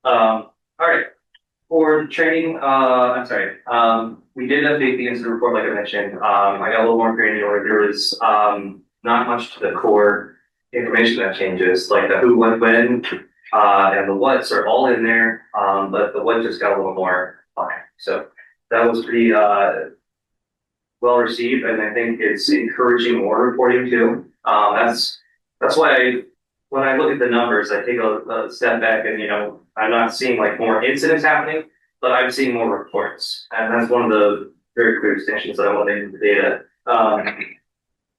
All right. For training, I'm sorry. We did update the incident report, like I mentioned. I got a little more granular. There was not much to the core information that changes, like the who, what, when, and the what's are all in there. But the what just got a little more fine. So that was pretty well received, and I think it's encouraging more reporting too. That's why when I look at the numbers, I take a step back and, I'm not seeing like more incidents happening, but I'm seeing more reports. And that's one of the very clear distinctions that I want to make in the data.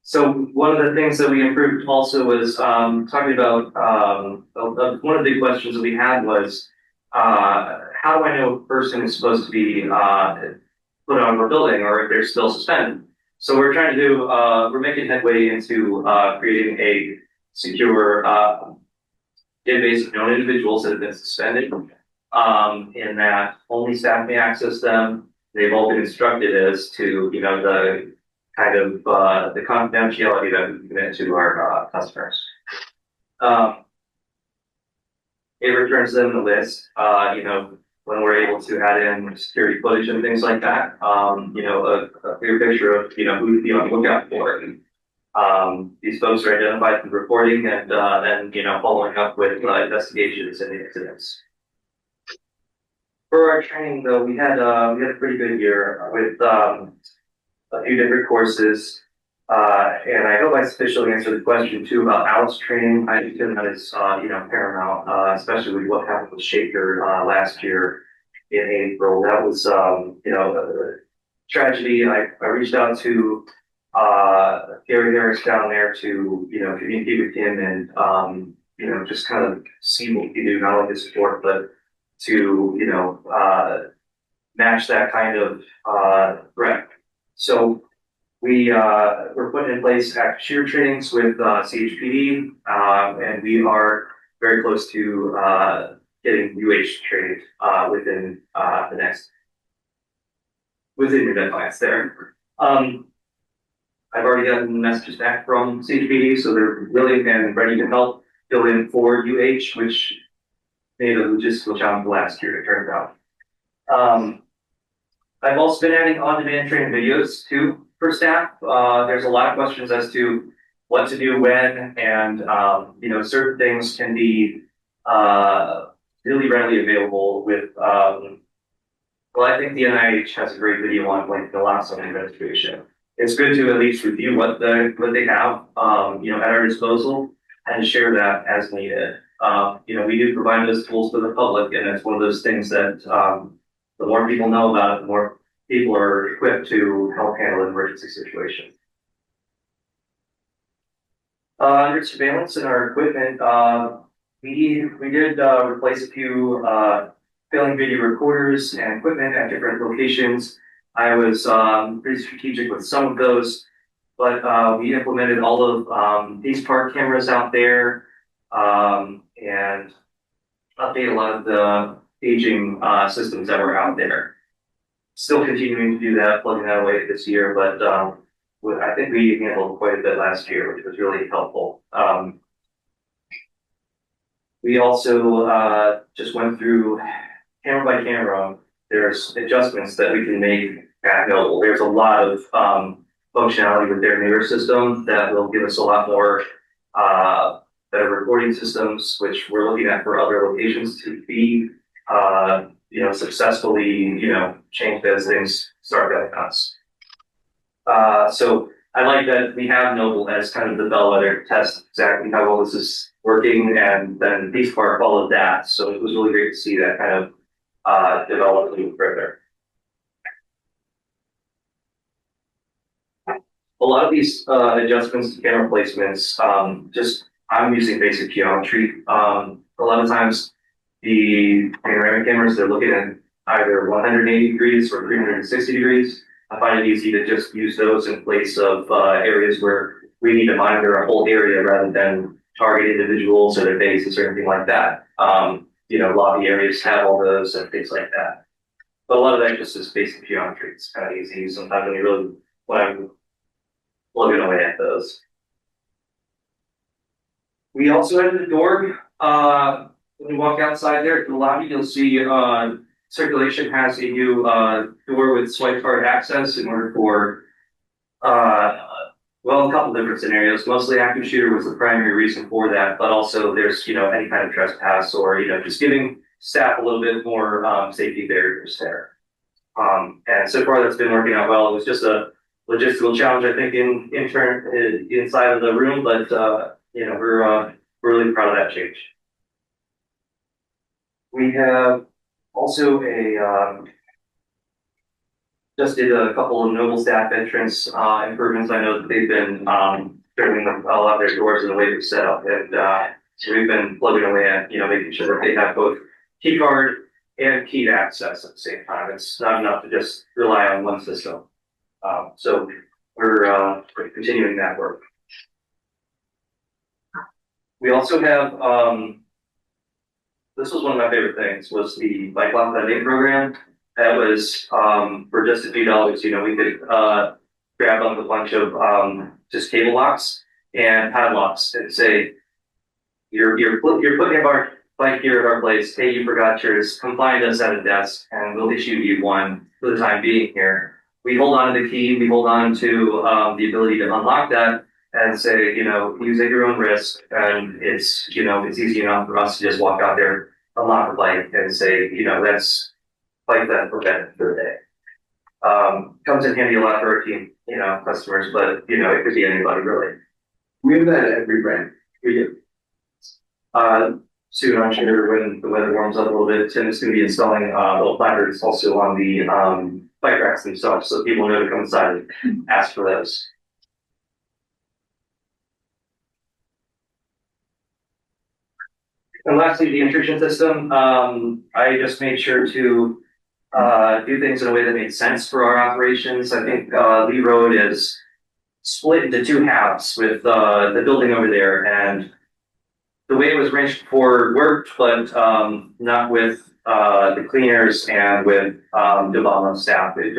So one of the things that we improved also was talking about one of the big questions that we had was, how do I know a person is supposed to be put on a building or if they're still suspended? So we're trying to do, we're making headway into creating a secure database of known individuals that have been suspended, in that only staff may access them. They've all been instructed as to, the kind of the confidentiality that we commit to our customers. It returns them the list, when we're able to add in security footage and things like that, a clear picture of, who to be on the lookout for. These folks are identified through reporting and then, following up with investigations and incidents. For our training, though, we had a pretty good year with a few different courses. And I hope I sufficiently answered the question too about ALICE training. I think that is, paramount, especially with what happened with Shaker last year in April. That was, a tragedy. I reached out to Gary Harris down there to, communicate with him and, just kind of see what we can do, not only to support, but to, match that kind of threat. So we're putting in place active shooter trainings with CHPD, and we are very close to getting UH trained within within your deadlines there. I've already gotten messages back from CHPD, so they're willing and ready to help fill in for UH, which made a logistical challenge last year, it turned out. I've also been adding on-demand training videos too for staff. There's a lot of questions as to what to do when, and certain things can be really readily available with. Well, I think the NIH has a great video on like the last administration. It's good to at least review what they have, at our disposal and share that as needed. We do provide those tools to the public, and it's one of those things that the more people know about it, the more people are equipped to help handle an emergency situation. Under surveillance in our equipment, we did replace a few failing video recorders and equipment at different locations. I was pretty strategic with some of those, but we implemented all of these park cameras out there and update a lot of the aging systems that were out there. Still continuing to do that, plugging that away this year, but I think we handled quite a bit last year, which was really helpful. We also just went through camera by camera. There's adjustments that we can make at Noble. There's a lot of functionality with their newer system that will give us a lot more better recording systems, which we're looking at for other locations to be successfully changed as things start going nuts. So I like that we have Noble as kind of the bellwether to test exactly how well this is working, and then Peace Park followed that. So it was really great to see that kind of develop a little further. A lot of these adjustments to camera placements, I'm using basic geometry. A lot of times the panoramic cameras, they're looking at either 180 degrees or 360 degrees. I find it easy to just use those in place of areas where we need to monitor a whole area rather than target individuals or their faces or anything like that. Lobby areas have all those and things like that. But a lot of that just is basic geometry. It's kind of easy sometimes when I'm plugging away at those. We also have the door. When you walk outside there at the lobby, you'll see Circulation has a new door with swipe card access in order for a couple different scenarios. Mostly active shooter was the primary reason for that, but also there's any kind of trespass or just giving staff a little bit more safety barriers there. And so far that's been working out well. It was just a logistical challenge, I think, inside of the room, but we're really proud of that change. We have also just did a couple of Noble staff entrance improvements. I know that they've been trimming a lot of their doors in the way they're set up, and so we've been plugging away at making sure that they have both key card and keyed access at the same time. It's not enough to just rely on one system. So we're continuing that work. We also have this was one of my favorite things, was the bike lock lending program. That was for just a few dollars. We could grab up a bunch of just cable locks and padlocks and say, you're putting your bike here at our place. Hey, you forgot yours. Come find us at a desk, and we'll issue you one for the time being here. We hold on to the key. We hold on to the ability to unlock that and say, use at your own risk. And it's easy enough for us to just walk out there, unlock the bike, and say, that's bike that prevented for the day. Comes in handy a lot for our team, customers, but it could be anybody really. We have that at every brand. We do. Soon, I'm sure when the weather warms up a little bit, Tim is going to be installing little placards also on the bike racks themselves, so people know to come inside and ask for those. And lastly, the intrusion system. I just made sure to do things in a way that made sense for our operations. I think Lee Road is split into two halves with the building over there, and the way it was arranged before worked, but not with the cleaners and with the Obama staff. It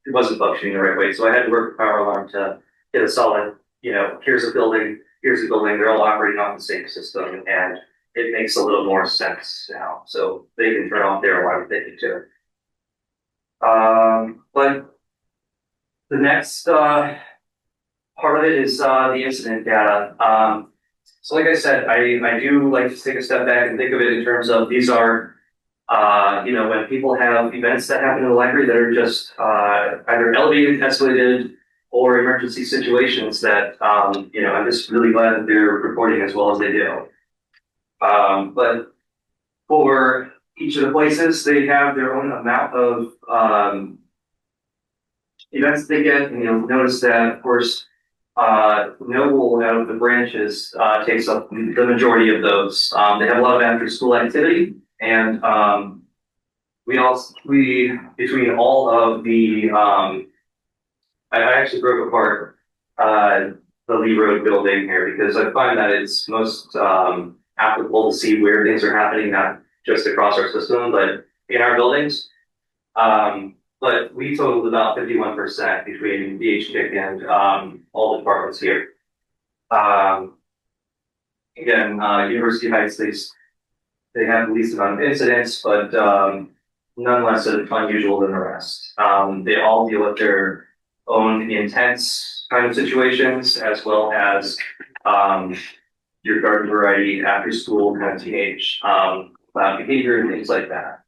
wasn't functioning the right way. So I had to work with Power Alarm to get a solid, here's a building, they're all operating off the same system, and it makes a little more sense now, so they can turn off their alarm if they need to. But the next, part of it is, the incident data. So like I said, I do like to take a step back and think of it in terms of these are, when people have events that happen in the library that are just, either elevated, escalated, or emergency situations that, I'm just really glad that they're reporting as well as they do. But for each of the places, they have their own amount of, events they get, and you'll notice that, of course, Noble out of the branches, takes up the majority of those. They have a lot of after-school activity, and, between all of the, I actually broke apart, the Lee Road building here, because I find that it's most, applicable to see where things are happening, not just across our system, but in our buildings. But we totaled about 51% between VHTIC and, all the departments here. Again, University Heights, they have the least amount of incidents, but, nonetheless unusual than the rest. They all deal with their own intense kind of situations, as well as, your garden variety after school kind of teenage, behavior and things like that.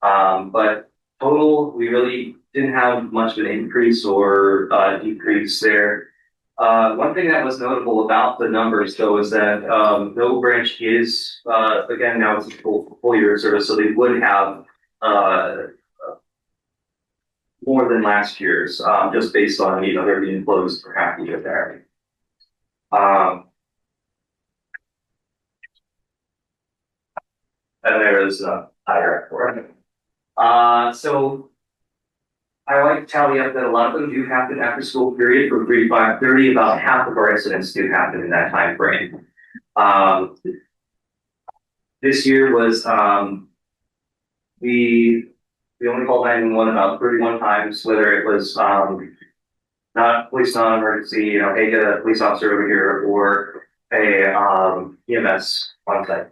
But total, we really didn't have much of an increase or decrease there. One thing that was notable about the numbers, though, is that Noble Branch is, again, now it's a full year of service, so they would have more than last year's, just based on, they're being closed for half the year there. And there is a higher for it. So I like to tally up that a lot of them do happen after school period from 3 to 5:30. About half of our incidents do happen in that time frame. This year was, we only called 911 about 31 times, whether it was, not police non-emergency, hey, get a police officer over here, or a, EMS on site.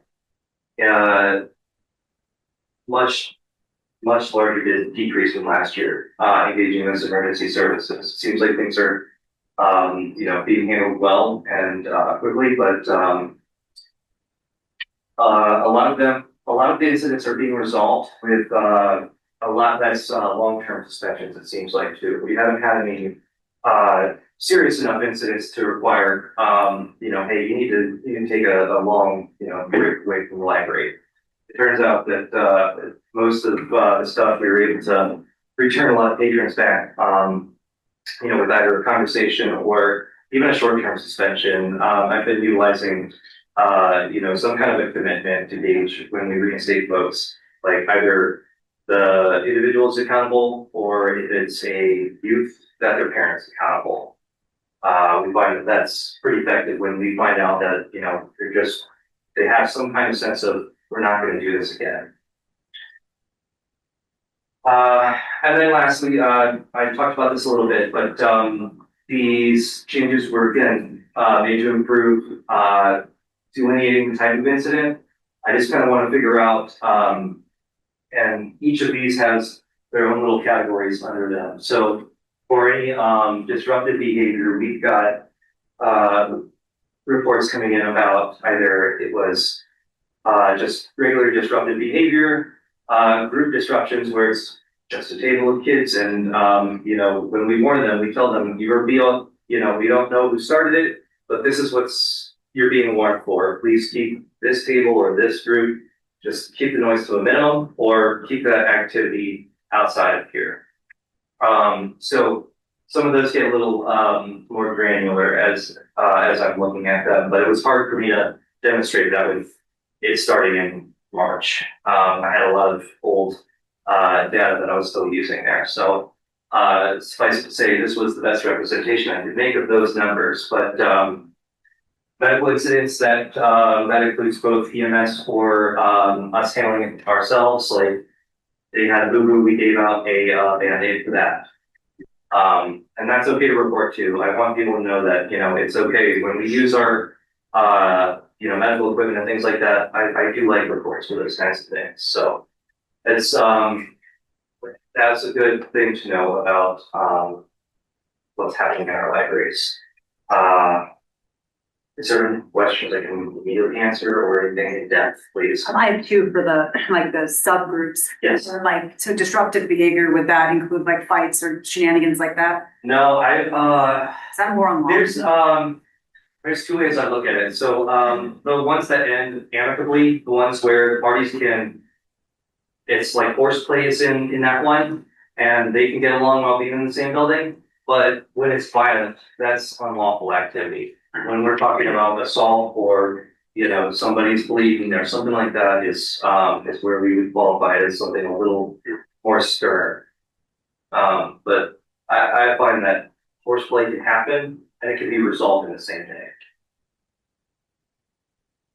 Much larger decrease from last year, engaging in this emergency services. It seems like things are, being handled well and, quickly, but, a lot of the incidents are being resolved with, a lot less, long-term suspensions, it seems like, too. We haven't had any, serious enough incidents to require, hey, you need to take a long, break away from the library. It turns out that, most of the stuff we were able to return a lot of patrons back, with either a conversation or even a short-term suspension. I've been utilizing, some kind of a commitment to gauge when we reinstate folks, like either the individual is accountable or if it's a youth that their parents accountable. We find that that's pretty effective when we find out that, they have some kind of sense of, we're not going to do this again. And then lastly, I talked about this a little bit, but these changes were again made to improve delineating the type of incident. I just kind of want to figure out, and each of these has their own little categories under them. So for any disruptive behavior, we've got reports coming in about either it was just regular disruptive behavior, group disruptions where it's just a table of kids, and when we warn them, we tell them we don't know who started it, but this is what's you're being warned for. Please keep this table or this group, just keep the noise to a minimum, or keep that activity outside of here. So some of those get a little more granular as I'm looking at them, but it was hard for me to demonstrate that with it starting in March. I had a lot of old data that I was still using there. So suffice it to say, this was the best representation I could make of those numbers. But medical incidents, that includes both EMS or us handling it ourselves. Like they had a boo-boo, we gave out a Band-Aid for that. And that's okay to report to. I want people to know that, you know, it's okay when we use our, you know, medical equipment and things like that. I do like reports for those kinds of things. So it's, that's a good thing to know about, what's happening in our libraries. Is there any questions I can immediately answer or anything in depth, please? I have two for the, like, the subgroups. Yes. Or like, so disruptive behavior, would that include like fights or shenanigans like that? No, Is that more on law? There's two ways I look at it. So, the ones that end amicably, the ones where parties can, it's like horseplay is in that one, and they can get along while being in the same building. But when it's violent, that's unlawful activity. When we're talking about assault or, you know, somebody's bleeding or something like that is where we would qualify it as something a little more stern. But I find that horseplay can happen and it can be resolved in the same day.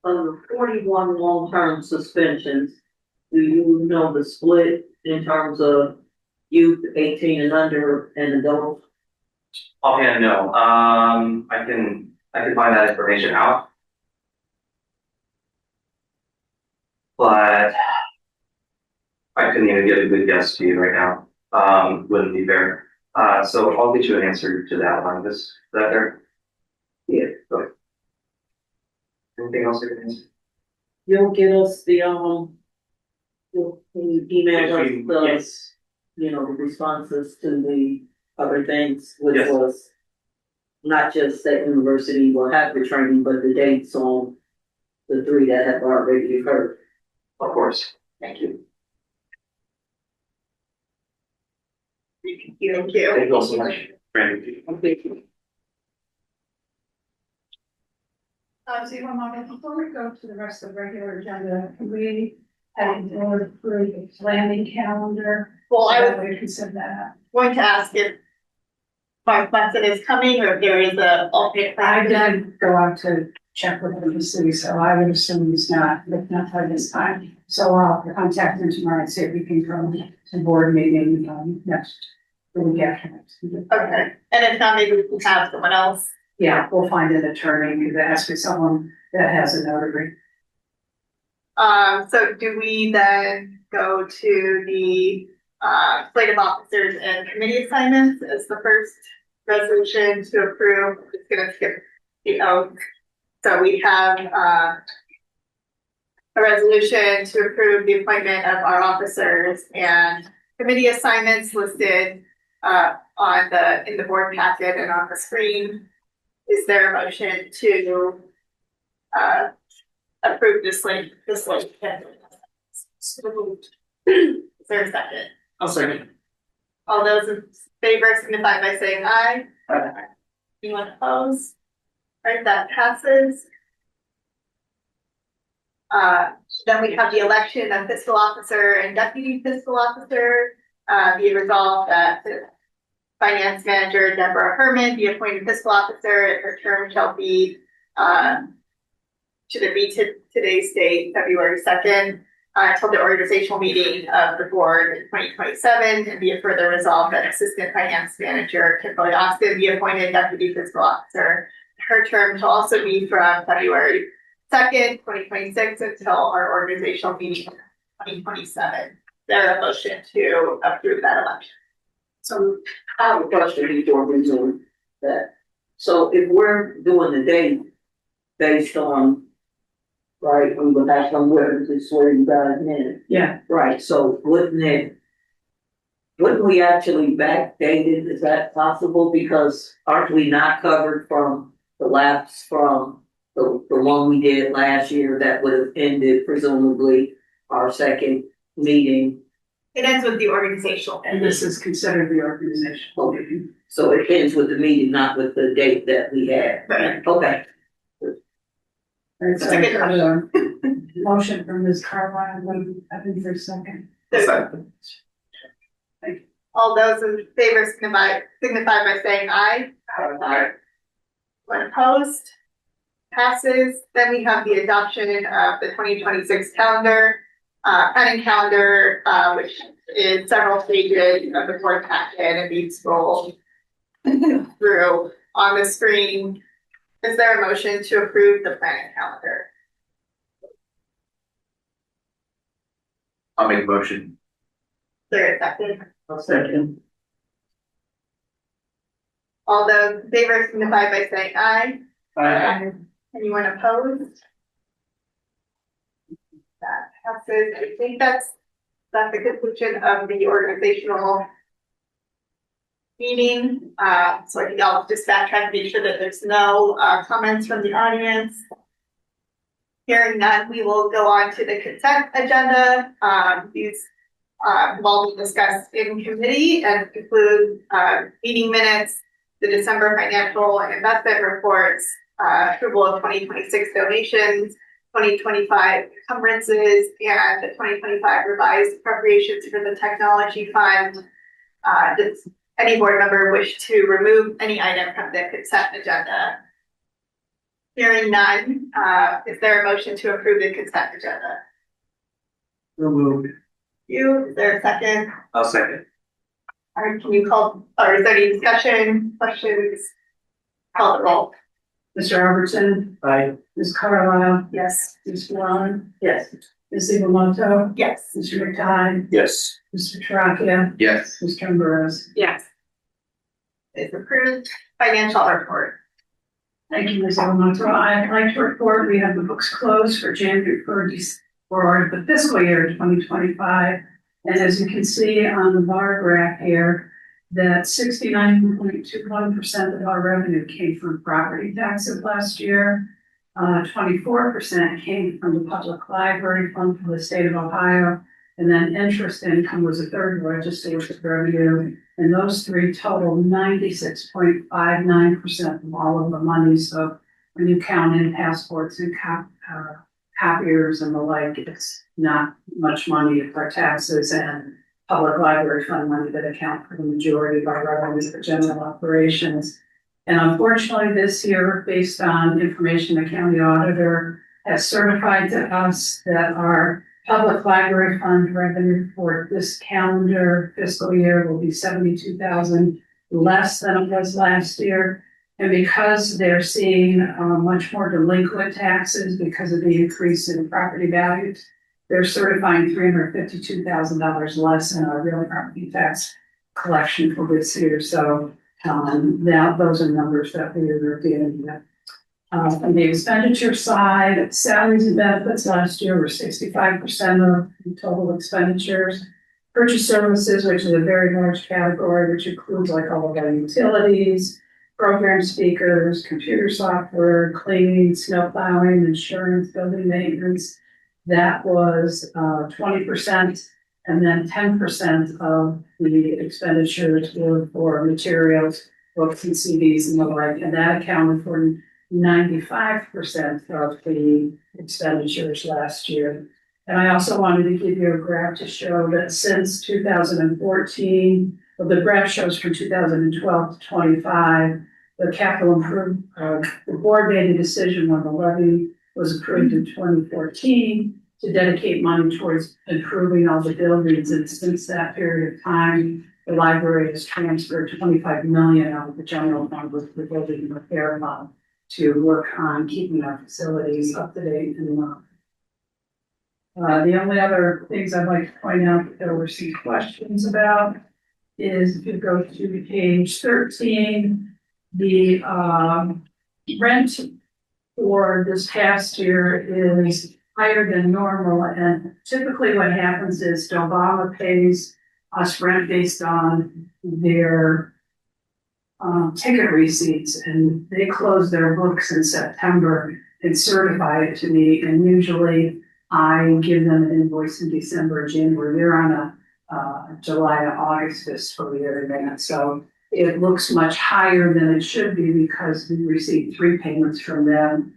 Under 41 long-term suspensions, do you know the split in terms of youth 18 and under and adults? Offhand, no. I can find that information out. But I couldn't even get a good guess to you right now. Wouldn't be fair. So I'll get you an answer to that one. Is that fair? Yeah. Go ahead. Anything else I can answer? You'll get us the, you'll email us the, Yes. you know, the responses to the other things, which Yes. was not just that university will have the training, but the dates on the 3 that have already occurred. Of course. Thank you. Thank you. Thank you all so much. Brandon. So you want to, before we go to the rest of the regular agenda, can we have the board approve the planning calendar? Well, I So was we can send that. going to ask if Mark Munson is coming or if there is a alternate. I did go out to check with the city, so I would assume he's not, but not by this time. So I'll contact him tomorrow and see if we can come to board meeting, next, the week after next. Okay, and if not, maybe we can have someone else. Yeah, we'll find an attorney, because it has to be someone that has a notary. So do we then go to the slate of officers and committee assignments as the first resolution to approve? It's gonna skip the oath. So we have a resolution to approve the appointment of our officers and committee assignments listed in the board packet and on the screen. Is there a motion to approve this slate? Is there a second? I'll second. All those in favor signify by saying aye. Aye. Anyone opposed? Alright, that passes. Then we have the election of fiscal officer and deputy fiscal officer. Be resolved that the finance manager Deborah Herman be appointed fiscal officer, and her term shall be should it be to today's date, February 2nd, until the organizational meeting of the board in 2027, and be it further resolved that assistant finance manager Kimberly Austin be appointed deputy fiscal officer. Her term shall also be from February 2nd, 2026 until our organizational meeting in 2027. There a motion to approve that election. So I have a question before we do that. So if we're doing the date based on, right, we would have some witnesses swear you guys in. Yeah. Right, so wouldn't we actually backdate it? Is that possible? Because aren't we not covered from the lapse from the one we did last year that would have ended presumably our second meeting? It ends with the organizational. And this is considered the organizational meeting. So it ends with the meeting, not with the date that we had. Right. Okay. Right, so That's a good I have a motion from Ms. Carlisle, I think for a second. All those in favor signify by saying aye. Aye. When opposed, passes. Then we have the adoption of the 2026 calendar, planning calendar, which is several pages of the board packet and needs full through on the screen. Is there a motion to approve the planning calendar? I'll make a motion. Is there a second? I'll second. All those in favor signify by saying aye. Anyone opposed? That passes. I think that's the conclusion of the organizational meeting. So I think I'll just backtrack, make sure that there's no comments from the audience. Hearing none, we will go on to the consent agenda. These will be discussed in committee and include meeting minutes, the December financial and investment reports, approval of 2026 donations, 2025 encumbrances, and the 2025 revised appropriations for the technology fund. Does any board member wish to remove any item from the consent agenda? Hearing none, is there a motion to approve the consent agenda? Removed. Is there a second? I'll second. All right, can you call, or is there any discussion, questions? Call the roll. Mr. Albertson, Aye. Ms. Carlisle, Yes. Ms. Juwan, Yes. Ms. Iwamoto, Yes. Mr. McTighe, Yes. Mr. Toracchio, Yes. Mr. Ambrose. Yes. It's approved. Financial report. Thank you, Ms. Iwamoto. I'd like to report we have the books closed for January for the fiscal year 2025. And as you can see on the bar graph here, that 69.21% of our revenue came from property taxes last year. 24% came from the public library fund for the state of Ohio. And then interest income was a third largest source of revenue. And those three total 96.59% of all of the money. So when you count in passports and copiers and the like, it's not much money for taxes and public library fund money that account for the majority of our revenues for general operations. And unfortunately, this year, based on information the county auditor has certified to us, that our public library fund revenue for this calendar fiscal year will be $72,000 less than it was last year. And because they're seeing much more delinquent taxes because of the increase in property values, they're certifying $352,000 less in our real property tax collection for this year. So now those are numbers that we are dealing with. On the expenditure side, salaries and benefits last year were 65% of the total expenditures. Purchase services, which is a very large category, which includes like all of our utilities, program speakers, computer software, cleaning, snow plowing, insurance, building maintenance. That was 20%, and then 10% of the expenditures were for materials, books and CDs and the like, and that accounted for 95% of the expenditures last year. And I also wanted to give you a graph to show that since 2014, well, the graph shows from 2012 to 25, the capital improvement, the board made a decision when the levy was approved in 2014 to dedicate money towards improving all the buildings. And since that period of time, the library has transferred 25 million out of the general fund with the building repair fund to work on keeping our facilities up to date and the only other things I'd like to point out that there were some questions about is if you go to page 13, the rent for this past year is higher than normal. And typically what happens is Obama pays us rent based on their ticket receipts, and they close their books in September and certify it to me. And usually I give them an invoice in December or January. They're on a July to August fiscal year event. So it looks much higher than it should be because we received 3 payments from them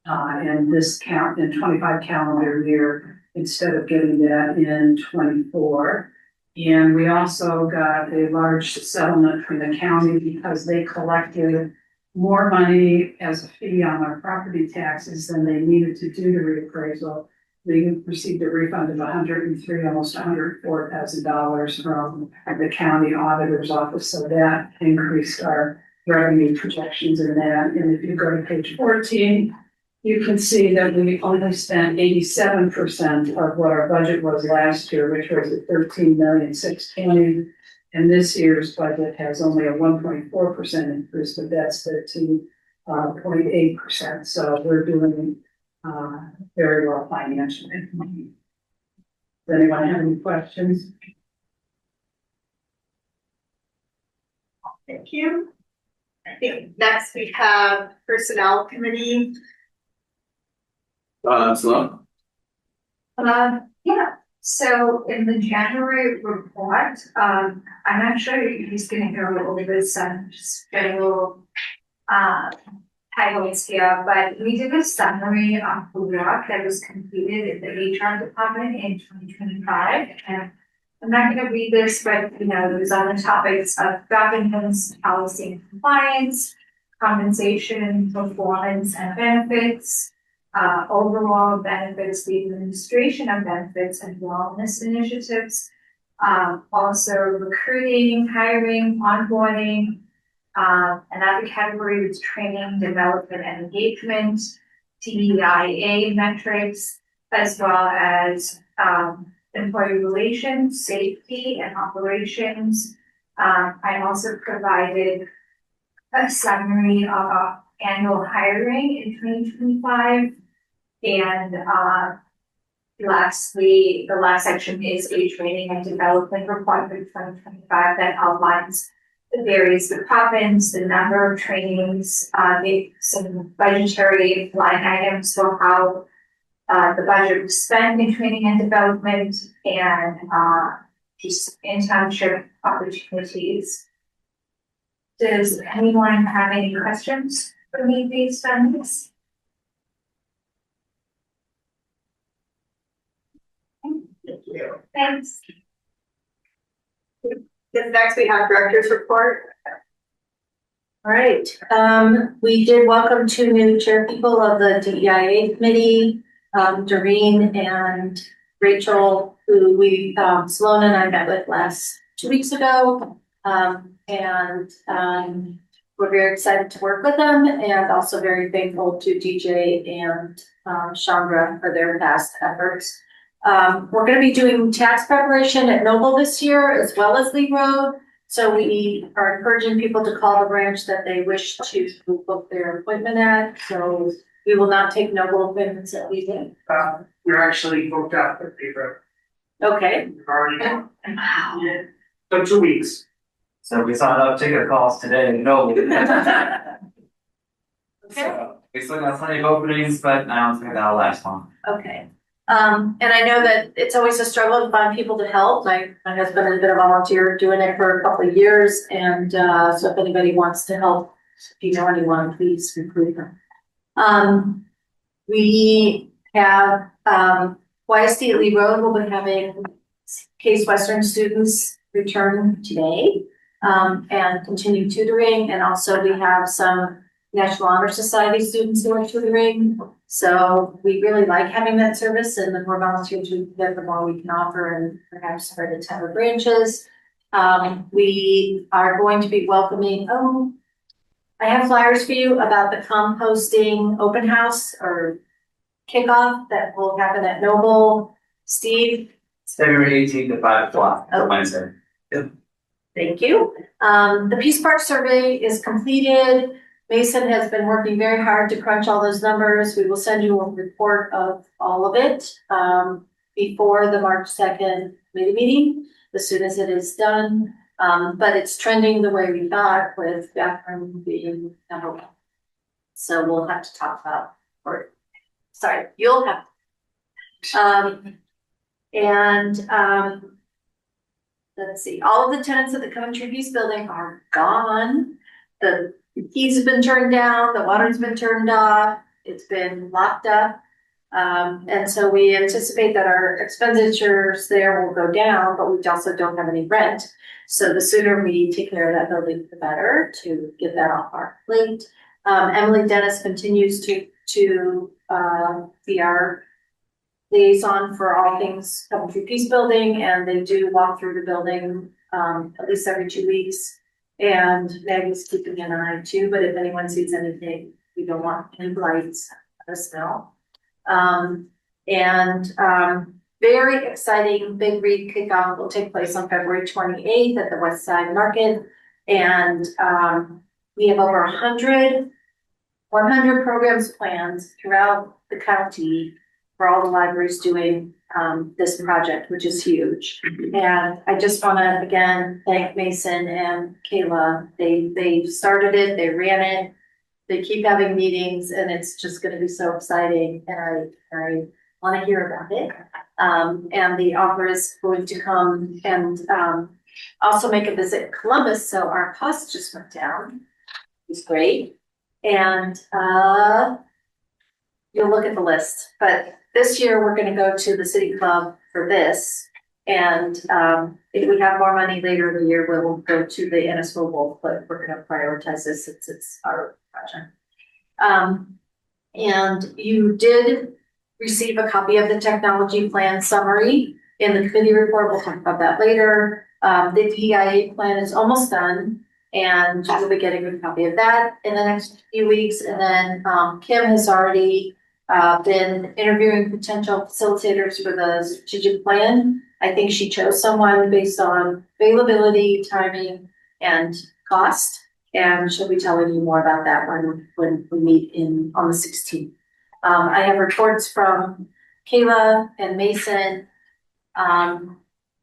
in this count in 25 calendar year instead of getting that in 24. And we also got a large settlement from the county because they collected more money as a fee on our property taxes than they needed to do the reappraisal. we received a refund of $103, almost $104,000 from the county auditor's office, so that increased our revenue projections in that. And if you go to page 14, you can see that we only spent 87% of what our budget was last year, which was at $13,620,000. And this year's budget has only a 1.4% increase, but that's the 2.8%. So we're doing very well financially. Does anyone have any questions? Thank you. I think next we have Personnel Committee. Sloan? Yeah, so in the January report, I'm not sure if he's gonna hear a little bit, so I'm just getting a little, titles here, but we did a summary of the work that was completed in the HR department in 2025, and I'm not gonna read this, but, you know, it was on the topics of governance, policy and compliance, compensation, performance and benefits, overall benefits, the administration of benefits and wellness initiatives, also recruiting, hiring, onboarding. Another category was training, development and engagement, DEIA metrics, as well as employee relations, safety and operations. I also provided a summary of our annual hiring in 2025. And lastly, the last section is a training and development report for 2025 that outlines the various departments, the number of trainings, some budgetary line items for how the budget was spent in training and development, and just internship opportunities. Does anyone have any questions for me based on this? Thank you. Thanks. Next we have Director's Report. All right, we did welcome two new chair people of the DEIA committee, Doreen and Rachel, who Sloan and I met with 2 weeks ago. We're very excited to work with them, and also very thankful to DJ and Chandra for their past efforts. We're gonna be doing tax preparation at Noble this year as well as Lee Road. So we are encouraging people to call the branch that they wish to book their appointment at. So we will not take Noble appointments at Lee Road. We're actually booked out for paper. Okay. We've already, Wow. so 2 weeks. So we saw enough ticket calls today, no. Okay. So we still got plenty of openings, but I don't think that'll last long. Okay. And I know that it's always a struggle to find people to help. My husband has been a volunteer doing it for a couple of years, and so if anybody wants to help, if you know anyone, please recruit them. We have YSD at Lee Road will be having Case Western students return today and continue tutoring, and also we have some National Honor Society students who are tutoring. So we really like having that service, and the more volunteers we get, the more we can offer and perhaps spread it to other branches. We are going to be welcoming, I have flyers for you about the composting open house or kickoff that will happen at Noble. Steve? It's February 18th at 5 o'clock, Oh. Wednesday. Thank you. The Peace Park survey is completed. Mason has been working very hard to crunch all those numbers. We will send you a report of all of it before the March 2nd committee meeting, as soon as it is done. But it's trending the way we thought, with bathroom being number one. So we'll have to talk about, you'll have. Let's see, all of the tenants at the Coventry Peace Building are gone. The keys have been turned down, the water's been turned off, it's been locked up. And so we anticipate that our expenditures there will go down, but we also don't have any rent. So the sooner we take care of that building, the better, to get that off our plate. Emily Dennis continues to be our liaison for all things Coventry Peace Building, and they do walk through the building, at least every 2 weeks. And Maggie's keeping an eye too, but if anyone sees anything, we don't want any blights, let us know. Very exciting Big Read kickoff will take place on February 28th at the West Side Market. And we have over 100 programs planned throughout the county for all the libraries doing this project, which is huge. And I just want to again thank Mason and Kayla. They started it, they ran it, they keep having meetings, and it's just going to be so exciting. And I want to hear about it. And the opera is going to come and also make a visit in Columbus, so our cost just went down. It's great. And you'll look at the list, but this year we're gonna go to the City Club for this. And if we have more money later in the year, we'll go to the Ennisville Wolf, but we're gonna prioritize this since it's our project. And you did receive a copy of the technology plan summary in the committee report. We'll talk about that later. The PIA plan is almost done, and you'll be getting a copy of that in the next few weeks. And then Kim has already been interviewing potential facilitators for the strategic plan. I think she chose someone based on availability, timing, and cost. And she'll be telling you more about that when we meet on the 16th. I have reports from Kayla and Mason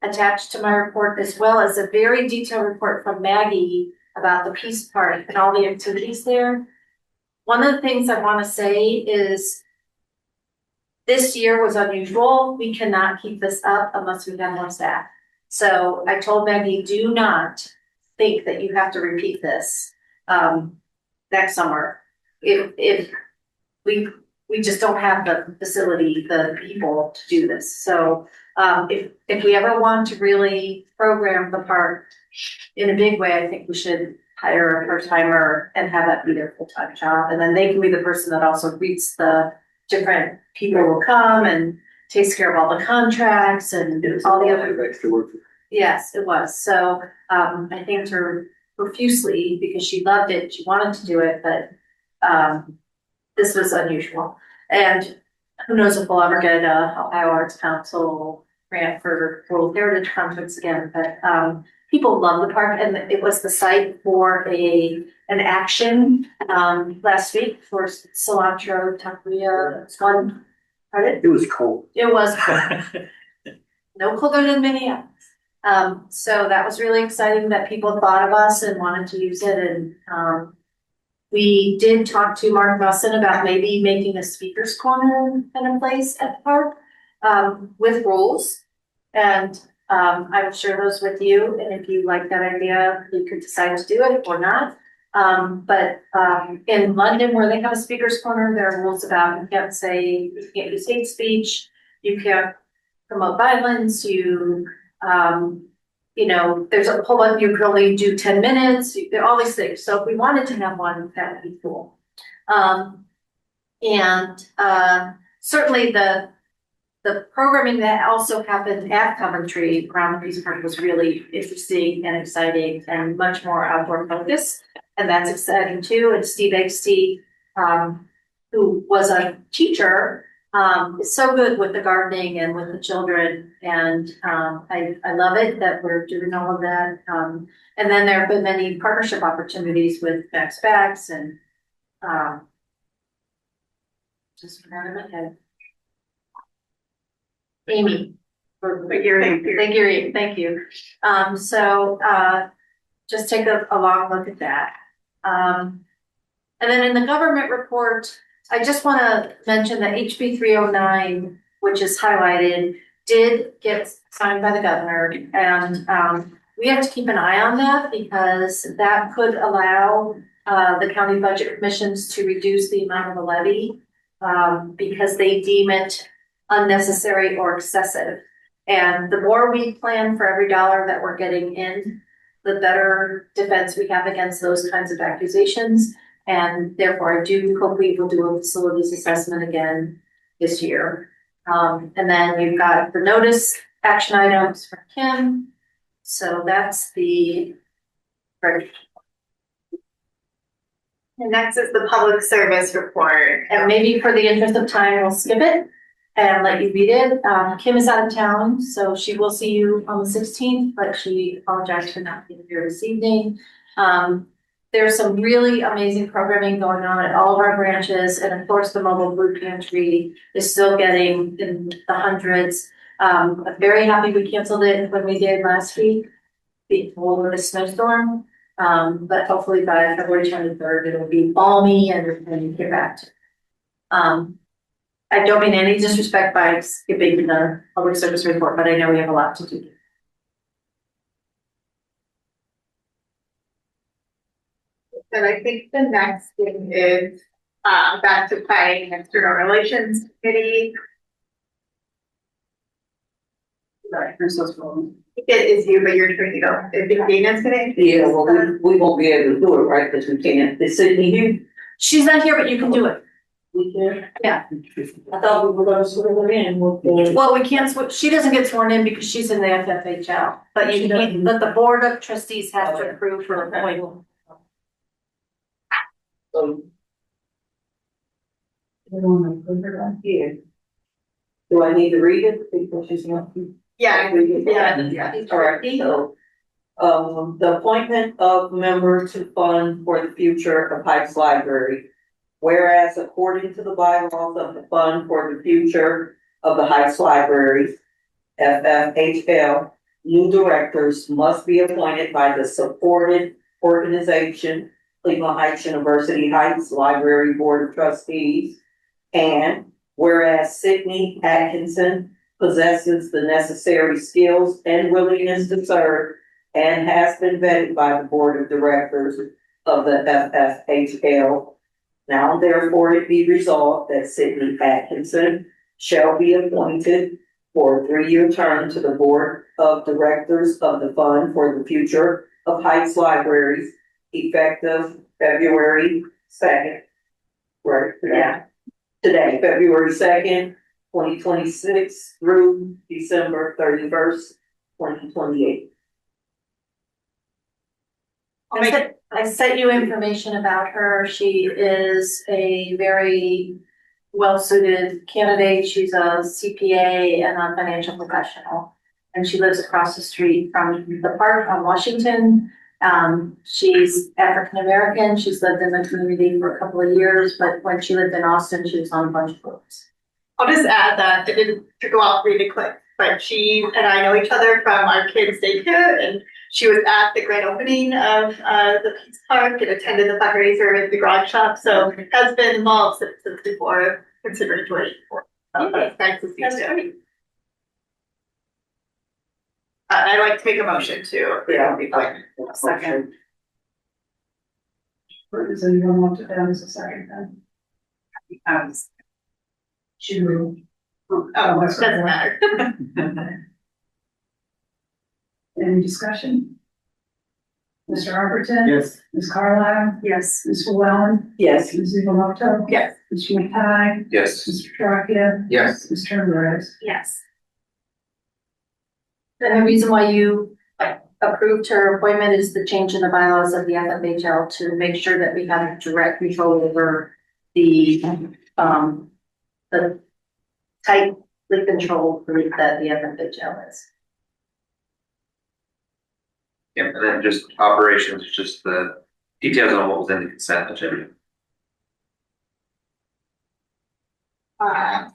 attached to my report, as well as a very detailed report from Maggie about the Peace Park and all the activities there. One of the things I want to say is this year was unusual. We cannot keep this up unless we have more staff. So I told Maggie, do not think that you have to repeat this next summer. If we just don't have the facility, the people to do this. So if we ever want to really program the park in a big way, I think we should hire a part-timer and have that be their full-time job. And then they can be the person that also greets the different people who will come and takes care of all the contracts and all the other. Extra work. Yes, it was. So I thanked her profusely because she loved it. She wanted to do it, but this was unusual. And who knows if we'll ever get a Ohio Arts Council grant for World Heritage Conference again. But people love the park, and it was the site for an action last week for cilantro taqueria. It's one. Pardon? It was cold. It was no colder than Minneapolis. So that was really exciting that people thought of us and wanted to use it. And we did talk to Mark Musson about maybe making a speaker's corner kind of place at the park with rules. And I will share those with you. And if you like that idea, you could decide to do it or not. But in London, where they have a speaker's corner, there are rules about you can't use hate speech, you can't promote violence, there's a whole bunch, you can only do 10 minutes, there are all these things. So if we wanted to have one, that would be cool. Certainly the programming that also happened at Coventry around the Peace Park was really interesting and exciting and much more outdoor focused. And that's exciting too. And Steve Egsty, who was a teacher, is so good with the gardening and with the children. And I love it that we're doing all of that. And then there have been many partnership opportunities with Max Bax and just forgot my head. Amy. Figurine, thank you. Just take a long look at that. And then in the government report, I just want to mention that HB 309, which is highlighted, did get signed by the governor. And we have to keep an eye on that because that could allow the county budget commissions to reduce the amount of the levy because they deem it unnecessary or excessive. And the more we plan for every dollar that we're getting in, the better defense we have against those kinds of accusations. And therefore, I do hope we will do a facilities assessment again this year. And then you've got the notice action items for Kim. So that's the. And next is the public service report. And maybe for the interest of time, we'll skip it and let you read it. Kim is out of town, so she will see you on the 16th, but she apologized for not being here this evening. There's some really amazing programming going on at all of our branches, and of course, the mobile food pantry is still getting in the hundreds. I'm very happy we canceled it when we did last week before the snowstorm. But hopefully by February 23rd, it'll be balmy and get back to. I don't mean any disrespect by skipping the public service report, but I know we have a lot to do. And I think the next thing is, back to planning and external relations committee. Right, I'm so sorry. It is you, but you're trying to go. I think Dana's gonna. Yeah, well, we won't be able to do it, right, because we can't, it's Sydney here. She's not here, but you can do it. We can. Yeah. I thought we were gonna swear her in with the. Well, we can't, she doesn't get sworn in because she's in the FFHL, but you can, but the board of trustees has to approve her appointment. So, Yeah. do I need to read it because she's not? Yeah, All right, so, the appointment of member to fund for the future of Heights Library. Whereas according to the bylaws of the Fund for the Future of the Heights Library, FFHL, new directors must be appointed by the supported organization, Cleveland Heights University Heights Library Board of Trustees. And whereas Sydney Atkinson possesses the necessary skills and willingness to serve and has been vetted by the Board of Directors of the FFHL. Now therefore it be resolved that Sydney Atkinson shall be appointed for a 3-year term to the Board of Directors of the Fund for the Future of Heights Libraries, effective February 2nd. Right, Yeah. Today, February 2nd, 2026 through December 31st, 2028. I sent you information about her. She is a very well-suited candidate. She's a CPA and a financial professional. And she lives across the street from the park on Washington. She's African-American. She's lived in the community for a couple of years, but when she lived in Austin, she was on a bunch of boats. I'll just add that it didn't go off really quick, but she and I know each other from our kids' daycare, and she was at the grand opening of the Peace Park and attended the fundraiser at the garage shop, so has been involved since before considering joining. That's nice to see too. I'd like to make a motion to approve the appointment. Second. Does anyone want to down as a second then? Should Oh, doesn't matter. Any discussion? Mr. Arberton? Yes. Ms. Carlisle? Yes. Ms. Llewellyn? Yes. Ms. Ivamoto? Yes. Mr. McKay? Yes. Mr. Trachia? Yes. Mr. Rose? Yes. And the reason why you approved her appointment is the change in the bylaws of the FFHL to make sure that we have direct control over the tightly controlled group that the FFHL is. Yeah, and then just operations, just the details on what was in the consent agenda.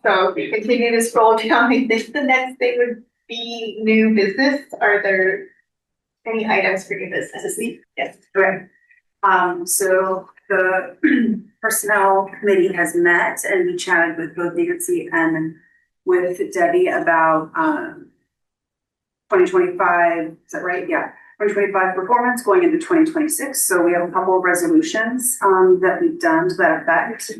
So if we continue to scroll down, I think the next thing would be new business. Are there any items for new business? Yes. Right. So the personnel committee has met and we chatted with both Nancy and with Debbie about 2025, is that right? Yeah, 2025 performance going into 2026. So we have a couple of resolutions that we've done to that effect.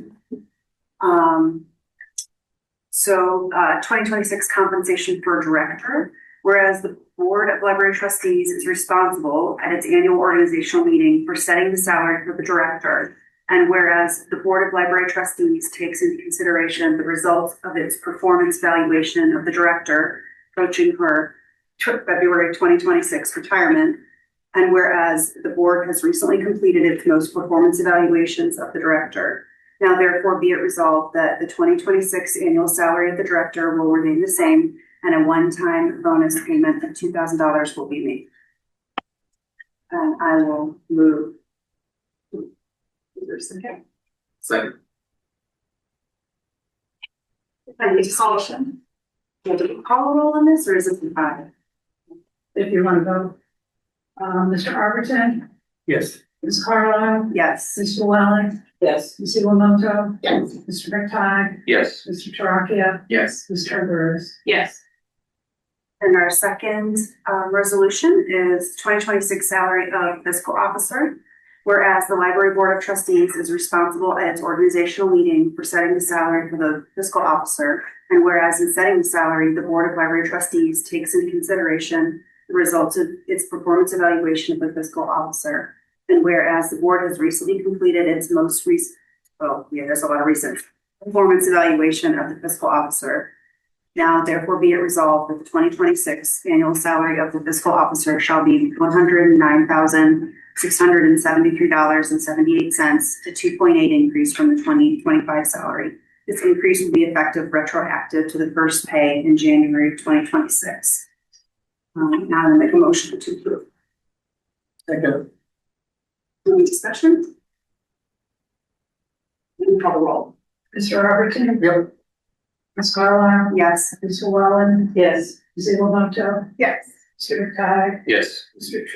So 2026 compensation for director, whereas the Board of Library Trustees is responsible at its annual organizational meeting for setting the salary for the director And whereas the Board of Library Trustees takes into consideration the results of its performance evaluation of the director approaching her February 2026 retirement. And whereas the board has recently completed its most performance evaluations of the director. Now therefore be it resolved that the 2026 annual salary of the director will remain the same and a one-time bonus payment of $2,000 will be made. And I will move. Okay. Second. I need to call. Do you call a roll on this or is it five? If you want to vote. Mr. Arberton, Yes. Ms. Carlisle, Yes. Mr. Welling, Yes. Ms. Iwamoto, Yes. Mr. McTighe, Yes. Mr. Toracchio, Yes. Mr. Burris. Yes. And our second resolution is 2026 salary of fiscal officer. Whereas the library board of trustees is responsible at its organizational meeting for setting the salary for the fiscal officer. And whereas in setting the salary, the board of library trustees takes into consideration the results of its performance evaluation of the fiscal officer. And whereas the board has recently completed its most recent, there's a lot of recent performance evaluation of the fiscal officer. Now therefore be it resolved that the 2026 annual salary of the fiscal officer shall be $109,673.78, a 2.8 increase from the 2025 salary. This increase will be effective retroactive to the first pay in January 2026. Now I make a motion to approve. Second. Any discussion? Can you call the roll? Mr. Arberton. Yep. Ms. Carlisle, Yes. Mr. Welling, Yes. Ms. Iwamoto, Yes. Mr. McTighe, Yes. Mr.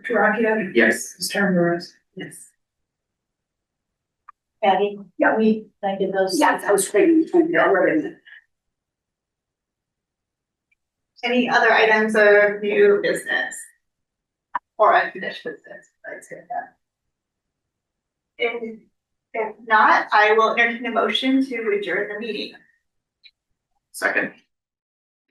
Toracchio, Yes. Mr. Burris. Yes. Patty? Yeah, I did those. Yes, I was trying to ready. Any other items of new business? Or unfinished business, let's say that. If not, I will entertain a motion to adjourn the meeting. Second.